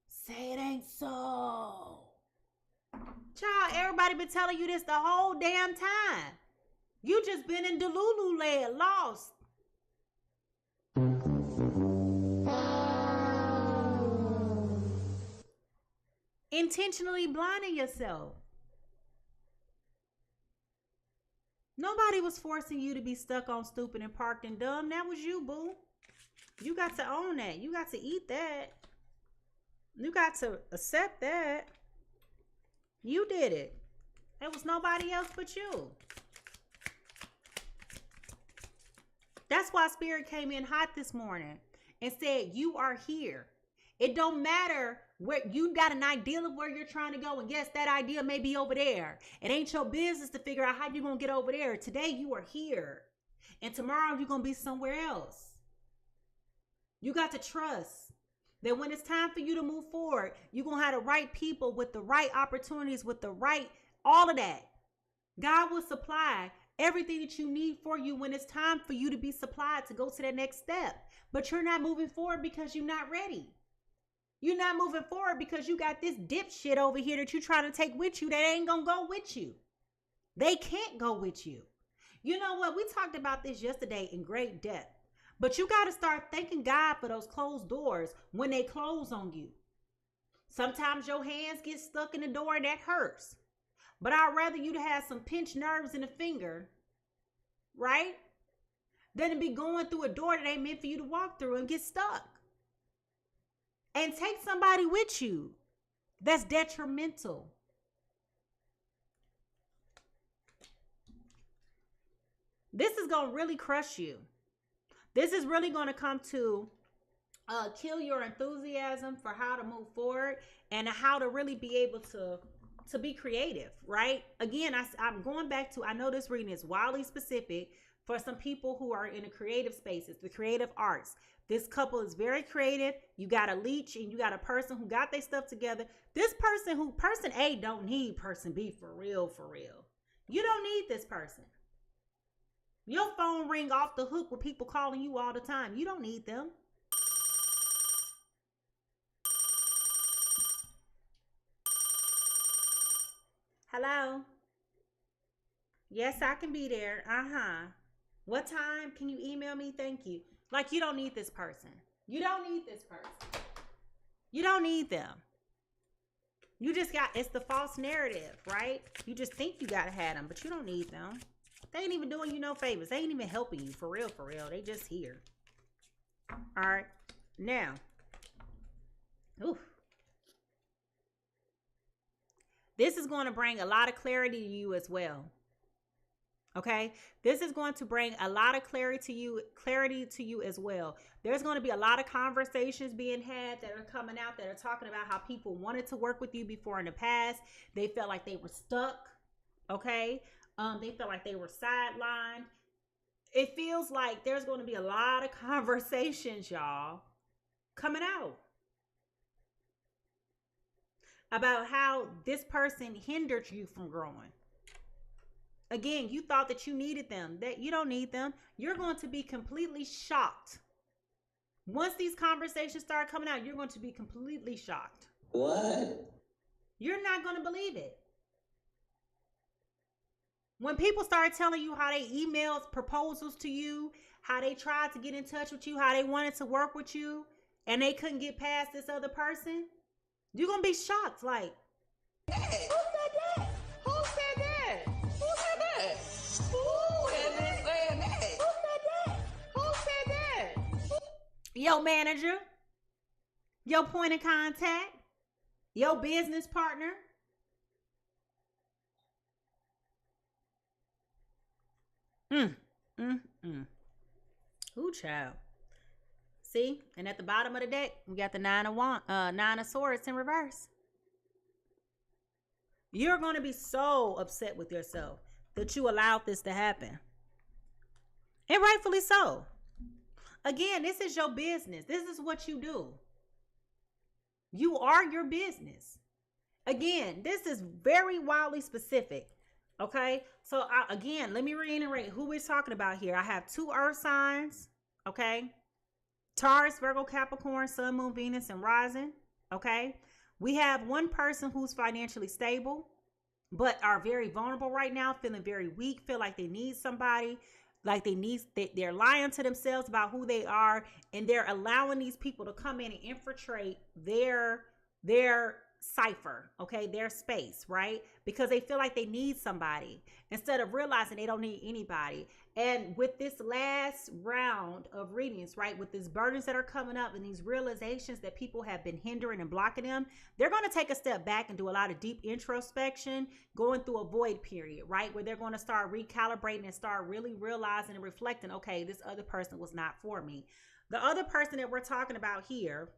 Say it ain't so. Child, everybody been telling you this the whole damn time. You just been in Delulu land, lost. Intentionally blinding yourself. Nobody was forcing you to be stuck on stupid and parked and dumb. That was you, boo. You got to own that. You got to eat that. You got to accept that. You did it. It was nobody else but you. That's why Spirit came in hot this morning and said, you are here. It don't matter where you got an idea of where you're trying to go. And yes, that idea may be over there. It ain't your business to figure out how you're going to get over there. Today you are here. And tomorrow you're going to be somewhere else. You got to trust that when it's time for you to move forward, you're going to have the right people with the right opportunities, with the right, all of that. God will supply everything that you need for you when it's time for you to be supplied to go to that next step. But you're not moving forward because you're not ready. You're not moving forward because you got this dipshit over here that you're trying to take with you that ain't going to go with you. They can't go with you. You know what? We talked about this yesterday in great depth. But you got to start thanking God for those closed doors when they close on you. Sometimes your hands get stuck in the door and that hurts. But I'd rather you to have some pinched nerves in the finger, right? Than to be going through a door that ain't meant for you to walk through and get stuck. And take somebody with you that's detrimental. This is going to really crush you. This is really going to come to kill your enthusiasm for how to move forward and how to really be able to be creative, right? Again, I'm going back to, I know this reading is wildly specific for some people who are in the creative spaces, the creative arts. This couple is very creative. You got a leech and you got a person who got their stuff together. This person A don't need person B for real, for real. You don't need this person. Your phone ring off the hook with people calling you all the time. You don't need them. Hello? Yes, I can be there. What time? Can you email me? Thank you. Like, you don't need this person. You don't need this person. You don't need them. You just got, it's the false narrative, right? You just think you got to have them, but you don't need them. They ain't even doing you no favors. They ain't even helping you for real, for real. They just here. All right. Now. Oof. This is going to bring a lot of clarity to you as well. Okay? This is going to bring a lot of clarity to you as well. There's going to be a lot of conversations being had that are coming out that are talking about how people wanted to work with you before in the past. They felt like they were stuck. Okay? They felt like they were sidelined. It feels like there's going to be a lot of conversations, y'all, coming out about how this person hindered you from growing. Again, you thought that you needed them, that you don't need them. You're going to be completely shocked. Once these conversations start coming out, you're going to be completely shocked. What? You're not going to believe it. When people start telling you how they emailed proposals to you, how they tried to get in touch with you, how they wanted to work with you, and they couldn't get past this other person, you're going to be shocked. Like, Hey, who said that? Who said that? Who said that? Who is this saying that? Who said that? Who said that? your manager, your point of contact, your business partner. Ooh, child. See? And at the bottom of the deck, we got the nine of swords in reverse. You're going to be so upset with yourself that you allowed this to happen. And rightfully so. Again, this is your business. This is what you do. You are your business. Again, this is very wildly specific. Okay, so again, let me reiterate who we're talking about here. I have 2 earth signs, okay? Taurus, Virgo, Capricorn, Sun, Moon, Venus, and Rising, okay? We have one person who's financially stable, but are very vulnerable right now, feeling very weak, feel like they need somebody, like they're lying to themselves about who they are, and they're allowing these people to come in and infiltrate their cipher, okay, their space, right? Because they feel like they need somebody instead of realizing they don't need anybody. And with this last round of readings, right, with these burdens that are coming up and these realizations that people have been hindering and blocking them, they're going to take a step back and do a lot of deep introspection, going through a void period, right, where they're going to start recalibrating and start really realizing and reflecting, okay, this other person was not for me. The other person that we're talking about here,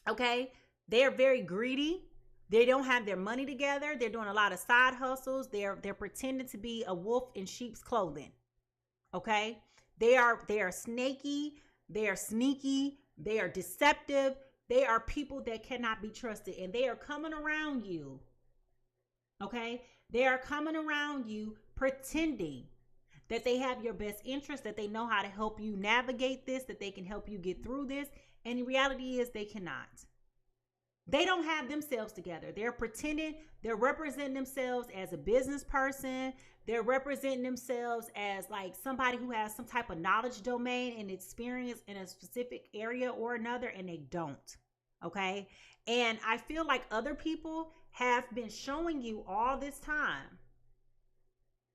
okay, they're very greedy. They don't have their money together. They're doing a lot of side hustles. They're pretending to be a wolf in sheep's clothing. Okay, they are snaky, they are sneaky, they are deceptive, they are people that cannot be trusted, and they are coming around you. Okay, they are coming around you pretending that they have your best interest, that they know how to help you navigate this, that they can help you get through this, and the reality is they cannot. They don't have themselves together. They're pretending, they're representing themselves as a business person. They're representing themselves as like somebody who has some type of knowledge domain and experience in a specific area or another, and they don't. Okay. And I feel like other people have been showing you all this time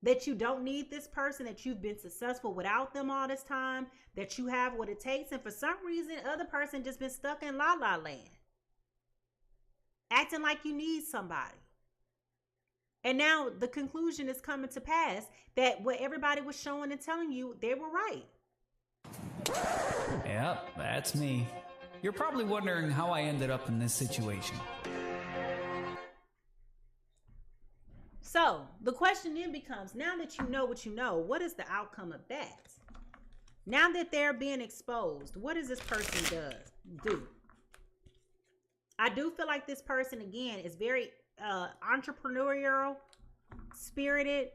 that you don't need this person, that you've been successful without them all this time, that you have what it takes. And for some reason, other person just been stuck in la la land, acting like you need somebody. And now the conclusion is coming to pass that what everybody was showing and telling you, they were right. Yep, that's me. You're probably wondering how I ended up in this situation. So the question then becomes, now that you know what you know, what is the outcome of that? Now that they're being exposed, what does this person do? I do feel like this person, again, is very entrepreneurial, spirited,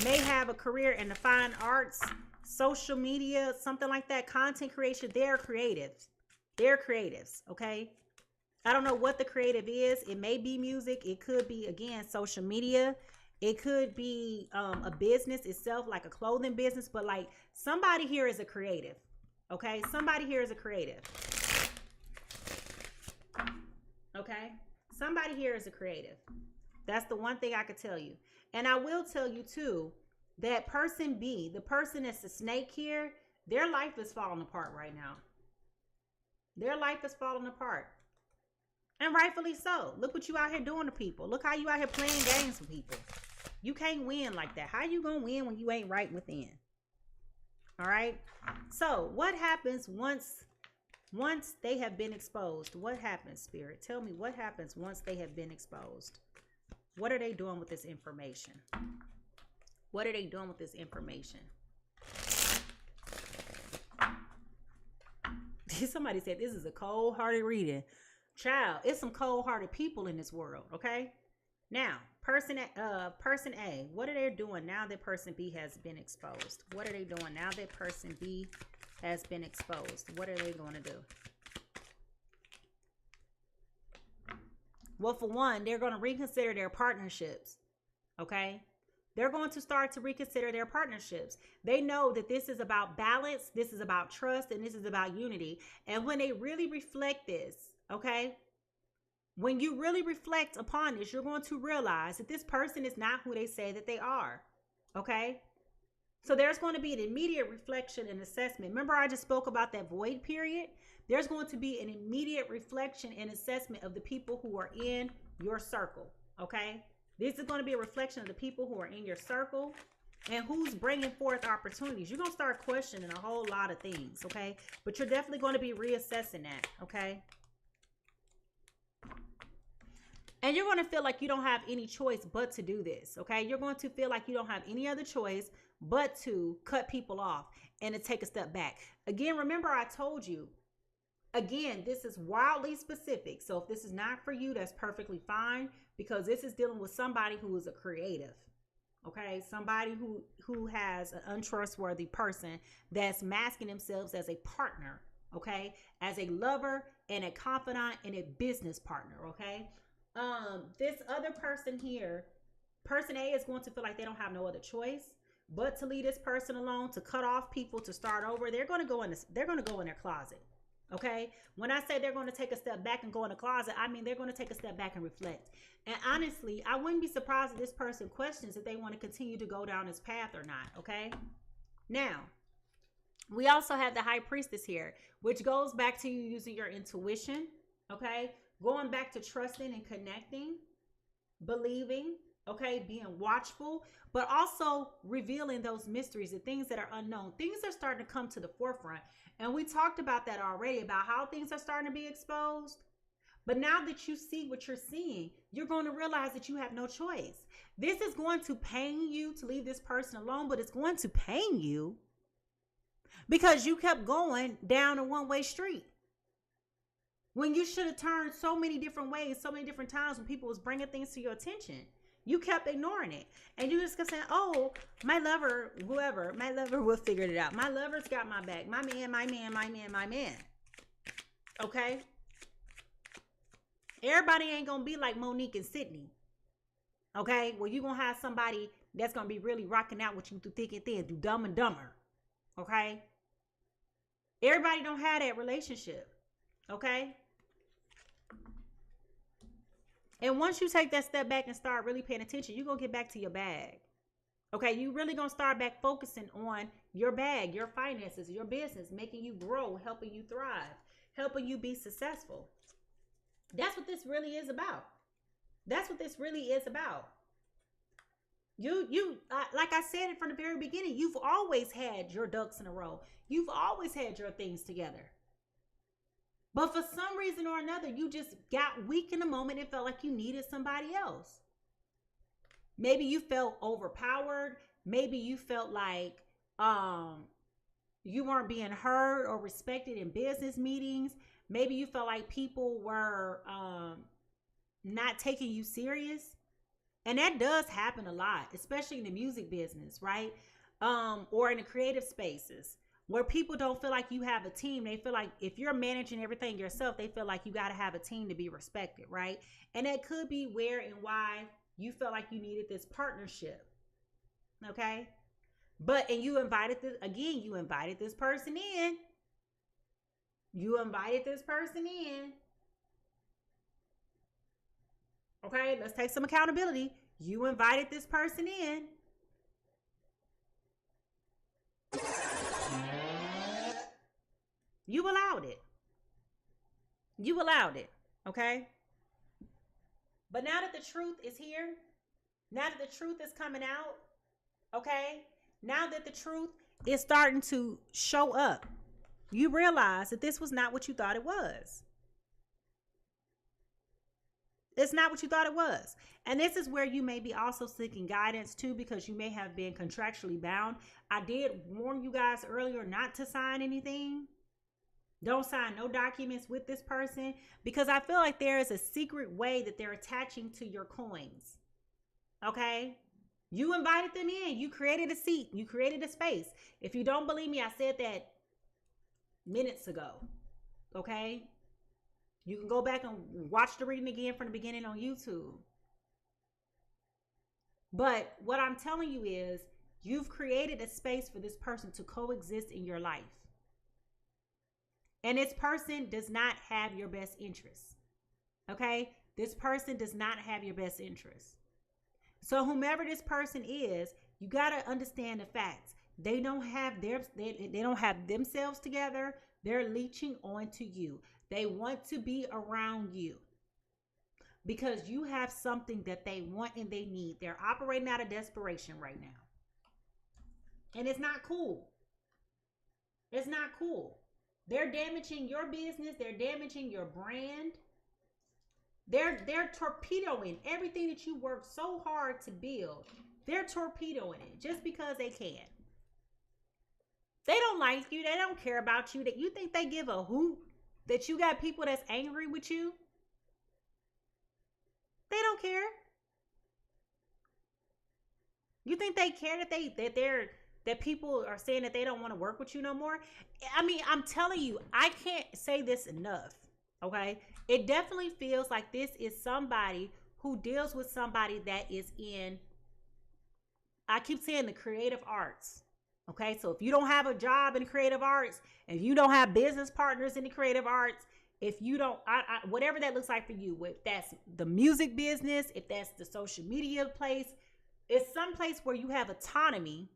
may have a career in the fine arts, social media, something like that, content creation. They're creatives. They're creatives, okay? I don't know what the creative is. It may be music. It could be, again, social media. It could be a business itself, like a clothing business. But like somebody here is a creative, okay? Somebody here is a creative. Okay, somebody here is a creative. That's the one thing I could tell you. And I will tell you too, that person B, the person that's the snake here, their life is falling apart right now. Their life is falling apart. And rightfully so. Look what you out here doing to people. Look how you out here playing games with people. You can't win like that. How you gonna win when you ain't right within? All right. So what happens once they have been exposed? What happens, Spirit? Tell me what happens once they have been exposed. What are they doing with this information? What are they doing with this information? Somebody said this is a cold-hearted reading. Child, it's some cold-hearted people in this world, okay? Now, person A, what are they doing now that person B has been exposed? What are they doing now that person B has been exposed? What are they going to do? Well, for one, they're going to reconsider their partnerships, okay? They're going to start to reconsider their partnerships. They know that this is about balance, this is about trust, and this is about unity. And when they really reflect this, okay, when you really reflect upon this, you're going to realize that this person is not who they say that they are, okay? So there's going to be an immediate reflection and assessment. Remember, I just spoke about that void period. There's going to be an immediate reflection and assessment of the people who are in your circle, okay? This is going to be a reflection of the people who are in your circle and who's bringing forth opportunities. You're going to start questioning a whole lot of things, okay? But you're definitely going to be reassessing that, okay? And you're going to feel like you don't have any choice but to do this, okay? You're going to feel like you don't have any other choice but to cut people off and to take a step back. Again, remember I told you, again, this is wildly specific. So if this is not for you, that's perfectly fine, because this is dealing with somebody who is a creative, okay? Somebody who has an untrustworthy person that's masking themselves as a partner, okay? As a lover and a confidant and a business partner, okay? This other person here, person A, is going to feel like they don't have no other choice but to leave this person alone, to cut off people, to start over. They're going to go in their closet. Okay. When I say they're going to take a step back and go in the closet, I mean they're going to take a step back and reflect. And honestly, I wouldn't be surprised if this person questions if they want to continue to go down this path or not. Okay. Now, we also have the High Priestess here, which goes back to you using your intuition. Okay. Going back to trusting and connecting, believing, okay, being watchful, but also revealing those mysteries, the things that are unknown. Things are starting to come to the forefront. And we talked about that already, about how things are starting to be exposed. But now that you see what you're seeing, you're going to realize that you have no choice. This is going to pain you to leave this person alone, but it's going to pain you because you kept going down a one-way street. When you should have turned so many different ways, so many different times when people was bringing things to your attention. You kept ignoring it. And you just kept saying, oh, my lover, whoever, my lover will figure it out. My lover's got my back. My man, my man, my man, my man. Okay? Everybody ain't going to be like Monique and Sydney. Okay? Well, you're going to have somebody that's going to be really rocking out with you through thick and thin, through Dumb and Dumber. Okay? Everybody don't have that relationship. Okay? And once you take that step back and start really paying attention, you're going to get back to your bag. Okay, you really going to start back focusing on your bag, your finances, your business, making you grow, helping you thrive, helping you be successful. That's what this really is about. That's what this really is about. Like I said from the very beginning, you've always had your ducks in a row. You've always had your things together. But for some reason or another, you just got weak in the moment and felt like you needed somebody else. Maybe you felt overpowered. Maybe you felt like you weren't being heard or respected in business meetings. Maybe you felt like people were not taking you serious. And that does happen a lot, especially in the music business, right? Or in the creative spaces, where people don't feel like you have a team. They feel like if you're managing everything yourself, they feel like you got to have a team to be respected, right? And that could be where and why you felt like you needed this partnership, okay? And you invited this, again, you invited this person in. You invited this person in. Okay, let's take some accountability. You invited this person in. You allowed it. You allowed it, okay? But now that the truth is here, now that the truth is coming out, okay? Now that the truth is starting to show up, you realize that this was not what you thought it was. It's not what you thought it was. And this is where you may be also seeking guidance too, because you may have been contractually bound. I did warn you guys earlier not to sign anything. Don't sign no documents with this person, because I feel like there is a secret way that they're attaching to your coins. Okay? You invited them in. You created a seat. You created a space. If you don't believe me, I said that minutes ago. Okay? You can go back and watch the reading again from the beginning on YouTube. But what I'm telling you is, you've created a space for this person to coexist in your life. And this person does not have your best interests. Okay? This person does not have your best interests. So whomever this person is, you got to understand the facts. They don't have they don't have themselves together. They're leeching onto you. They want to be around you because you have something that they want and they need. They're operating out of desperation right now. And it's not cool. It's not cool. They're damaging your business. They're damaging your brand. They're torpedoing everything that you worked so hard to build. They're torpedoing it just because they can. They don't like you. They don't care about you. That you think they give a hoot that you got people that's angry with you? They don't care. You think they care that people are saying that they don't want to work with you no more? I mean, I'm telling you, I can't say this enough. Okay? It definitely feels like this is somebody who deals with somebody that is in, I keep saying, the creative arts. Okay, so if you don't have a job in the creative arts, if you don't have business partners in the creative arts, if you don't, whatever that looks like for you, if that's the music business, if that's the social media place, it's some place where you have autonomy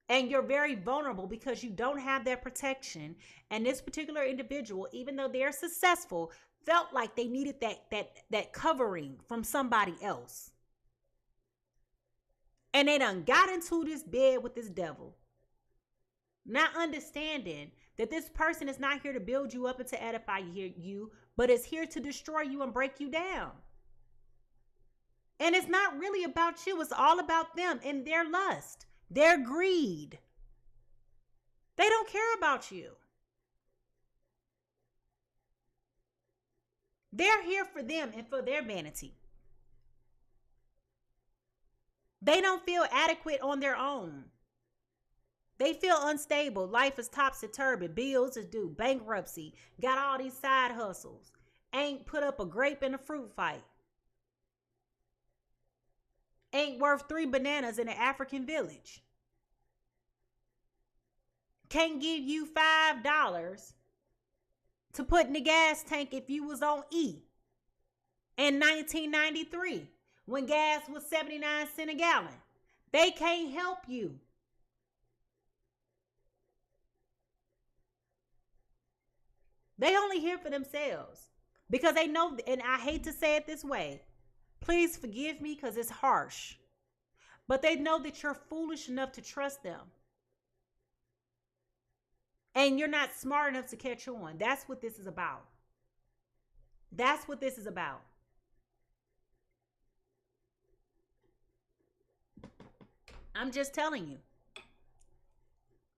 and you're very vulnerable because you don't have that protection. And this particular individual, even though they're successful, felt like they needed that covering from somebody else. And they done got into this bed with this devil, not understanding that this person is not here to build you up and to edify you, but is here to destroy you and break you down. And it's not really about you. It's all about them and their lust, their greed. They don't care about you. They're here for them and for their vanity. They don't feel adequate on their own. They feel unstable. Life is topsy-turvy. Bills is due. Bankruptcy. Got all these side hustles. Ain't put up a grape in a fruit fight. Ain't worth 3 bananas in an African village. Can't give you $5 to put in the gas tank if you was on E in 1993 when gas was 79 cents a gallon. They can't help you. They only here for themselves because they know, and I hate to say it this way, please forgive me because it's harsh, but they know that you're foolish enough to trust them. And you're not smart enough to catch on. That's what this is about. That's what this is about. I'm just telling you.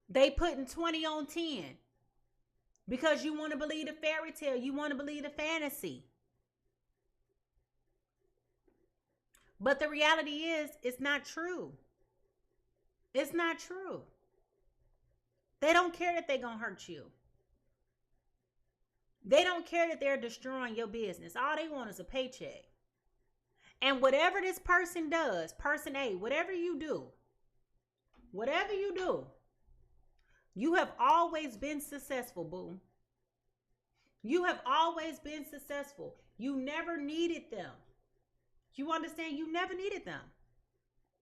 They putting 20 on 10 because you want to believe the fairy tale. You want to believe the fantasy. But the reality is, it's not true. It's not true. They don't care that they're going to hurt you. They don't care that they're destroying your business. All they want is a paycheck. And whatever this person does, person A, whatever you do, you have always been successful, boo. You have always been successful. You never needed them. You understand? You never needed them.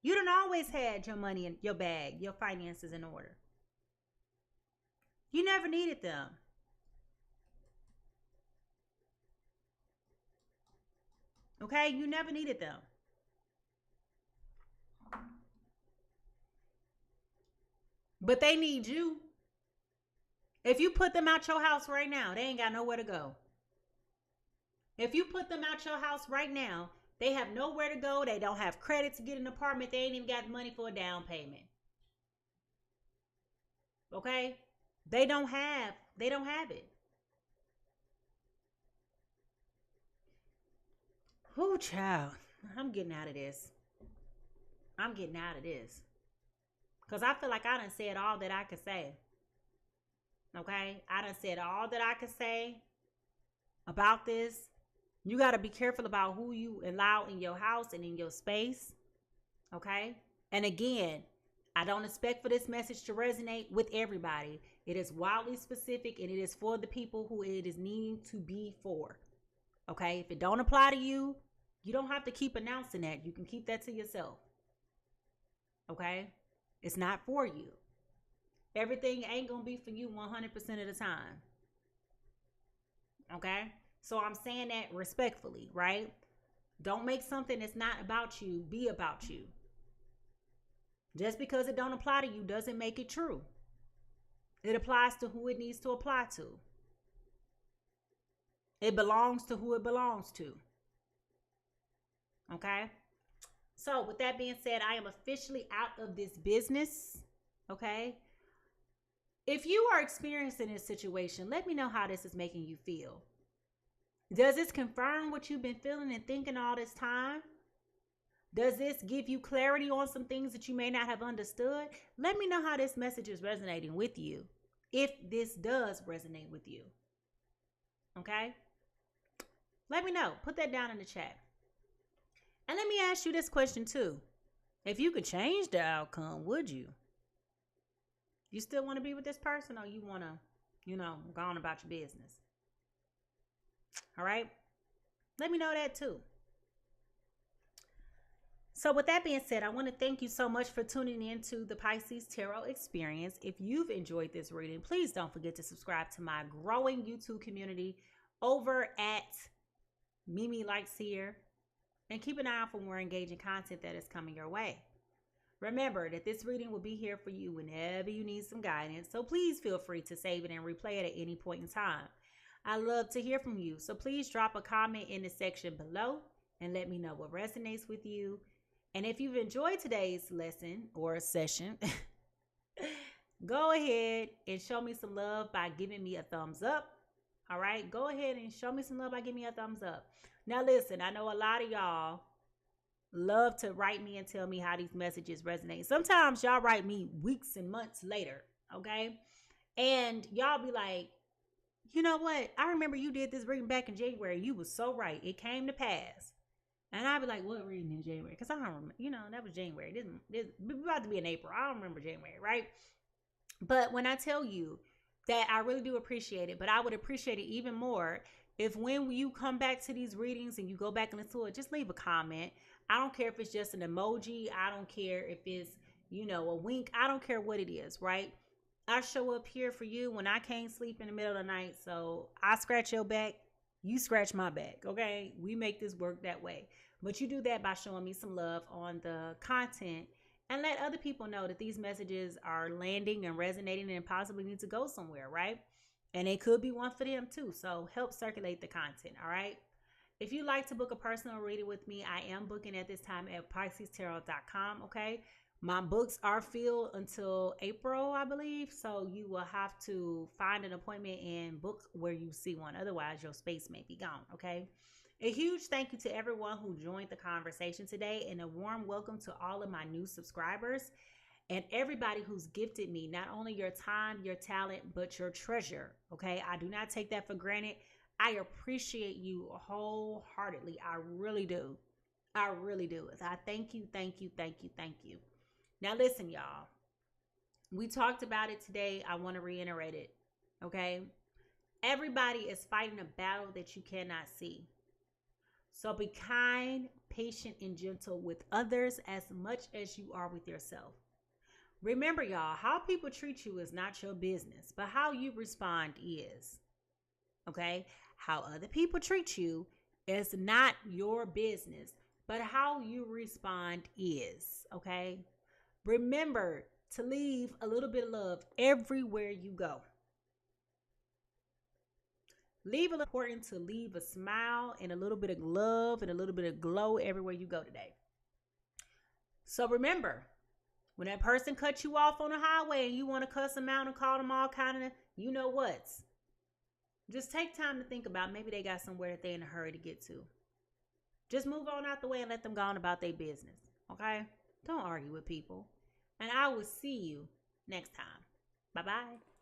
You done always had your money in your bag, your finances in order. You never needed them. Okay? You never needed them. But they need you. If you put them out your house right now, they ain't got nowhere to go. If you put them out your house right now, they have nowhere to go. They don't have credit to get an apartment. They ain't even got money for a down payment. Okay? They don't have it. Whoo, child. I'm getting out of this. Because I feel like I done said all that I could say. Okay? I done said all that I could say about this. You got to be careful about who you allow in your house and in your space. Okay? And again, I don't expect for this message to resonate with everybody. It is wildly specific and it is for the people who it is needing to be for. Okay? If it don't apply to you, you don't have to keep announcing that. You can keep that to yourself. Okay? It's not for you. Everything ain't going to be for you 100% of the time. Okay? So I'm saying that respectfully, right? Don't make something that's not about you be about you. Just because it don't apply to you doesn't make it true. It applies to who it needs to apply to. It belongs to who it belongs to. Okay? So with that being said, I am officially out of this business. Okay? If you are experiencing this situation, let me know how this is making you feel. Does this confirm what you've been feeling and thinking all this time? Does this give you clarity on some things that you may not have understood? Let me know how this message is resonating with you, if this does resonate with you. Okay? Let me know. Put that down in the chat. And let me ask you this question too. If you could change the outcome, would you? You still want to be with this person, or you want to, go on about your business? All right. Let me know that too. So with that being said, I want to thank you so much for tuning in to the Pisces Tarot Experience. If you've enjoyed this reading, please don't forget to subscribe to my growing YouTube community over at Mimi Lightseer, and keep an eye out for more engaging content that is coming your way. Remember that this reading will be here for you whenever you need some guidance, so please feel free to save it and replay it at any point in time. I love to hear from you, so please drop a comment in the section below and let me know what resonates with you. And if you've enjoyed today's lesson or session, go ahead and show me some love by giving me a thumbs up. All right, go ahead and show me some love by giving me a thumbs up. Now listen, I know a lot of y'all love to write me and tell me how these messages resonate. Sometimes y'all write me weeks and months later, okay? And y'all be like, you know what? I remember you did this reading back in January. You was so right. It came to pass. And I'd be like, what reading in January? Because I don't remember, that was January. This about to be in April. I don't remember January, right? But when I tell you that I really do appreciate it, but I would appreciate it even more if when you come back to these readings and you go back and listen to it, just leave a comment. I don't care if it's just an emoji. I don't care if it's, a wink. I don't care what it is, right? I show up here for you when I can't sleep in the middle of the night. So I scratch your back, you scratch my back, okay? We make this work that way. But you do that by showing me some love on the content and let other people know that these messages are landing and resonating and possibly need to go somewhere, right? And it could be one for them too. So help circulate the content, all right? If you'd like to book a personal reading with me, I am booking at this time at PiSeasTarot.com, okay? My books are filled until April, I believe. So you will have to find an appointment and book where you see one. Otherwise, your space may be gone, okay? A huge thank you to everyone who joined the conversation today, and a warm welcome to all of my new subscribers and everybody who's gifted me not only your time, your talent, but your treasure, okay? I do not take that for granted. I appreciate you wholeheartedly. I really do. I really do. I thank you, thank you, thank you, thank you. Now listen, y'all. We talked about it today. I want to reiterate it, okay? Everybody is fighting a battle that you cannot see. So be kind, patient, and gentle with others as much as you are with yourself. Remember, y'all, how people treat you is not your business, but how you respond is. Okay? How other people treat you is not your business, but how you respond is. Okay? Remember to leave a little bit of love everywhere you go. Important to leave a smile and a little bit of love and a little bit of glow everywhere you go today. So remember, when that person cuts you off on the highway and you want to cuss them out and call them all kind of, what's. Just take time to think about maybe they got somewhere that they're in a hurry to get to. Just move on out the way and let them go on about their business. Okay? Don't argue with people. And I will see you next time. Bye-bye.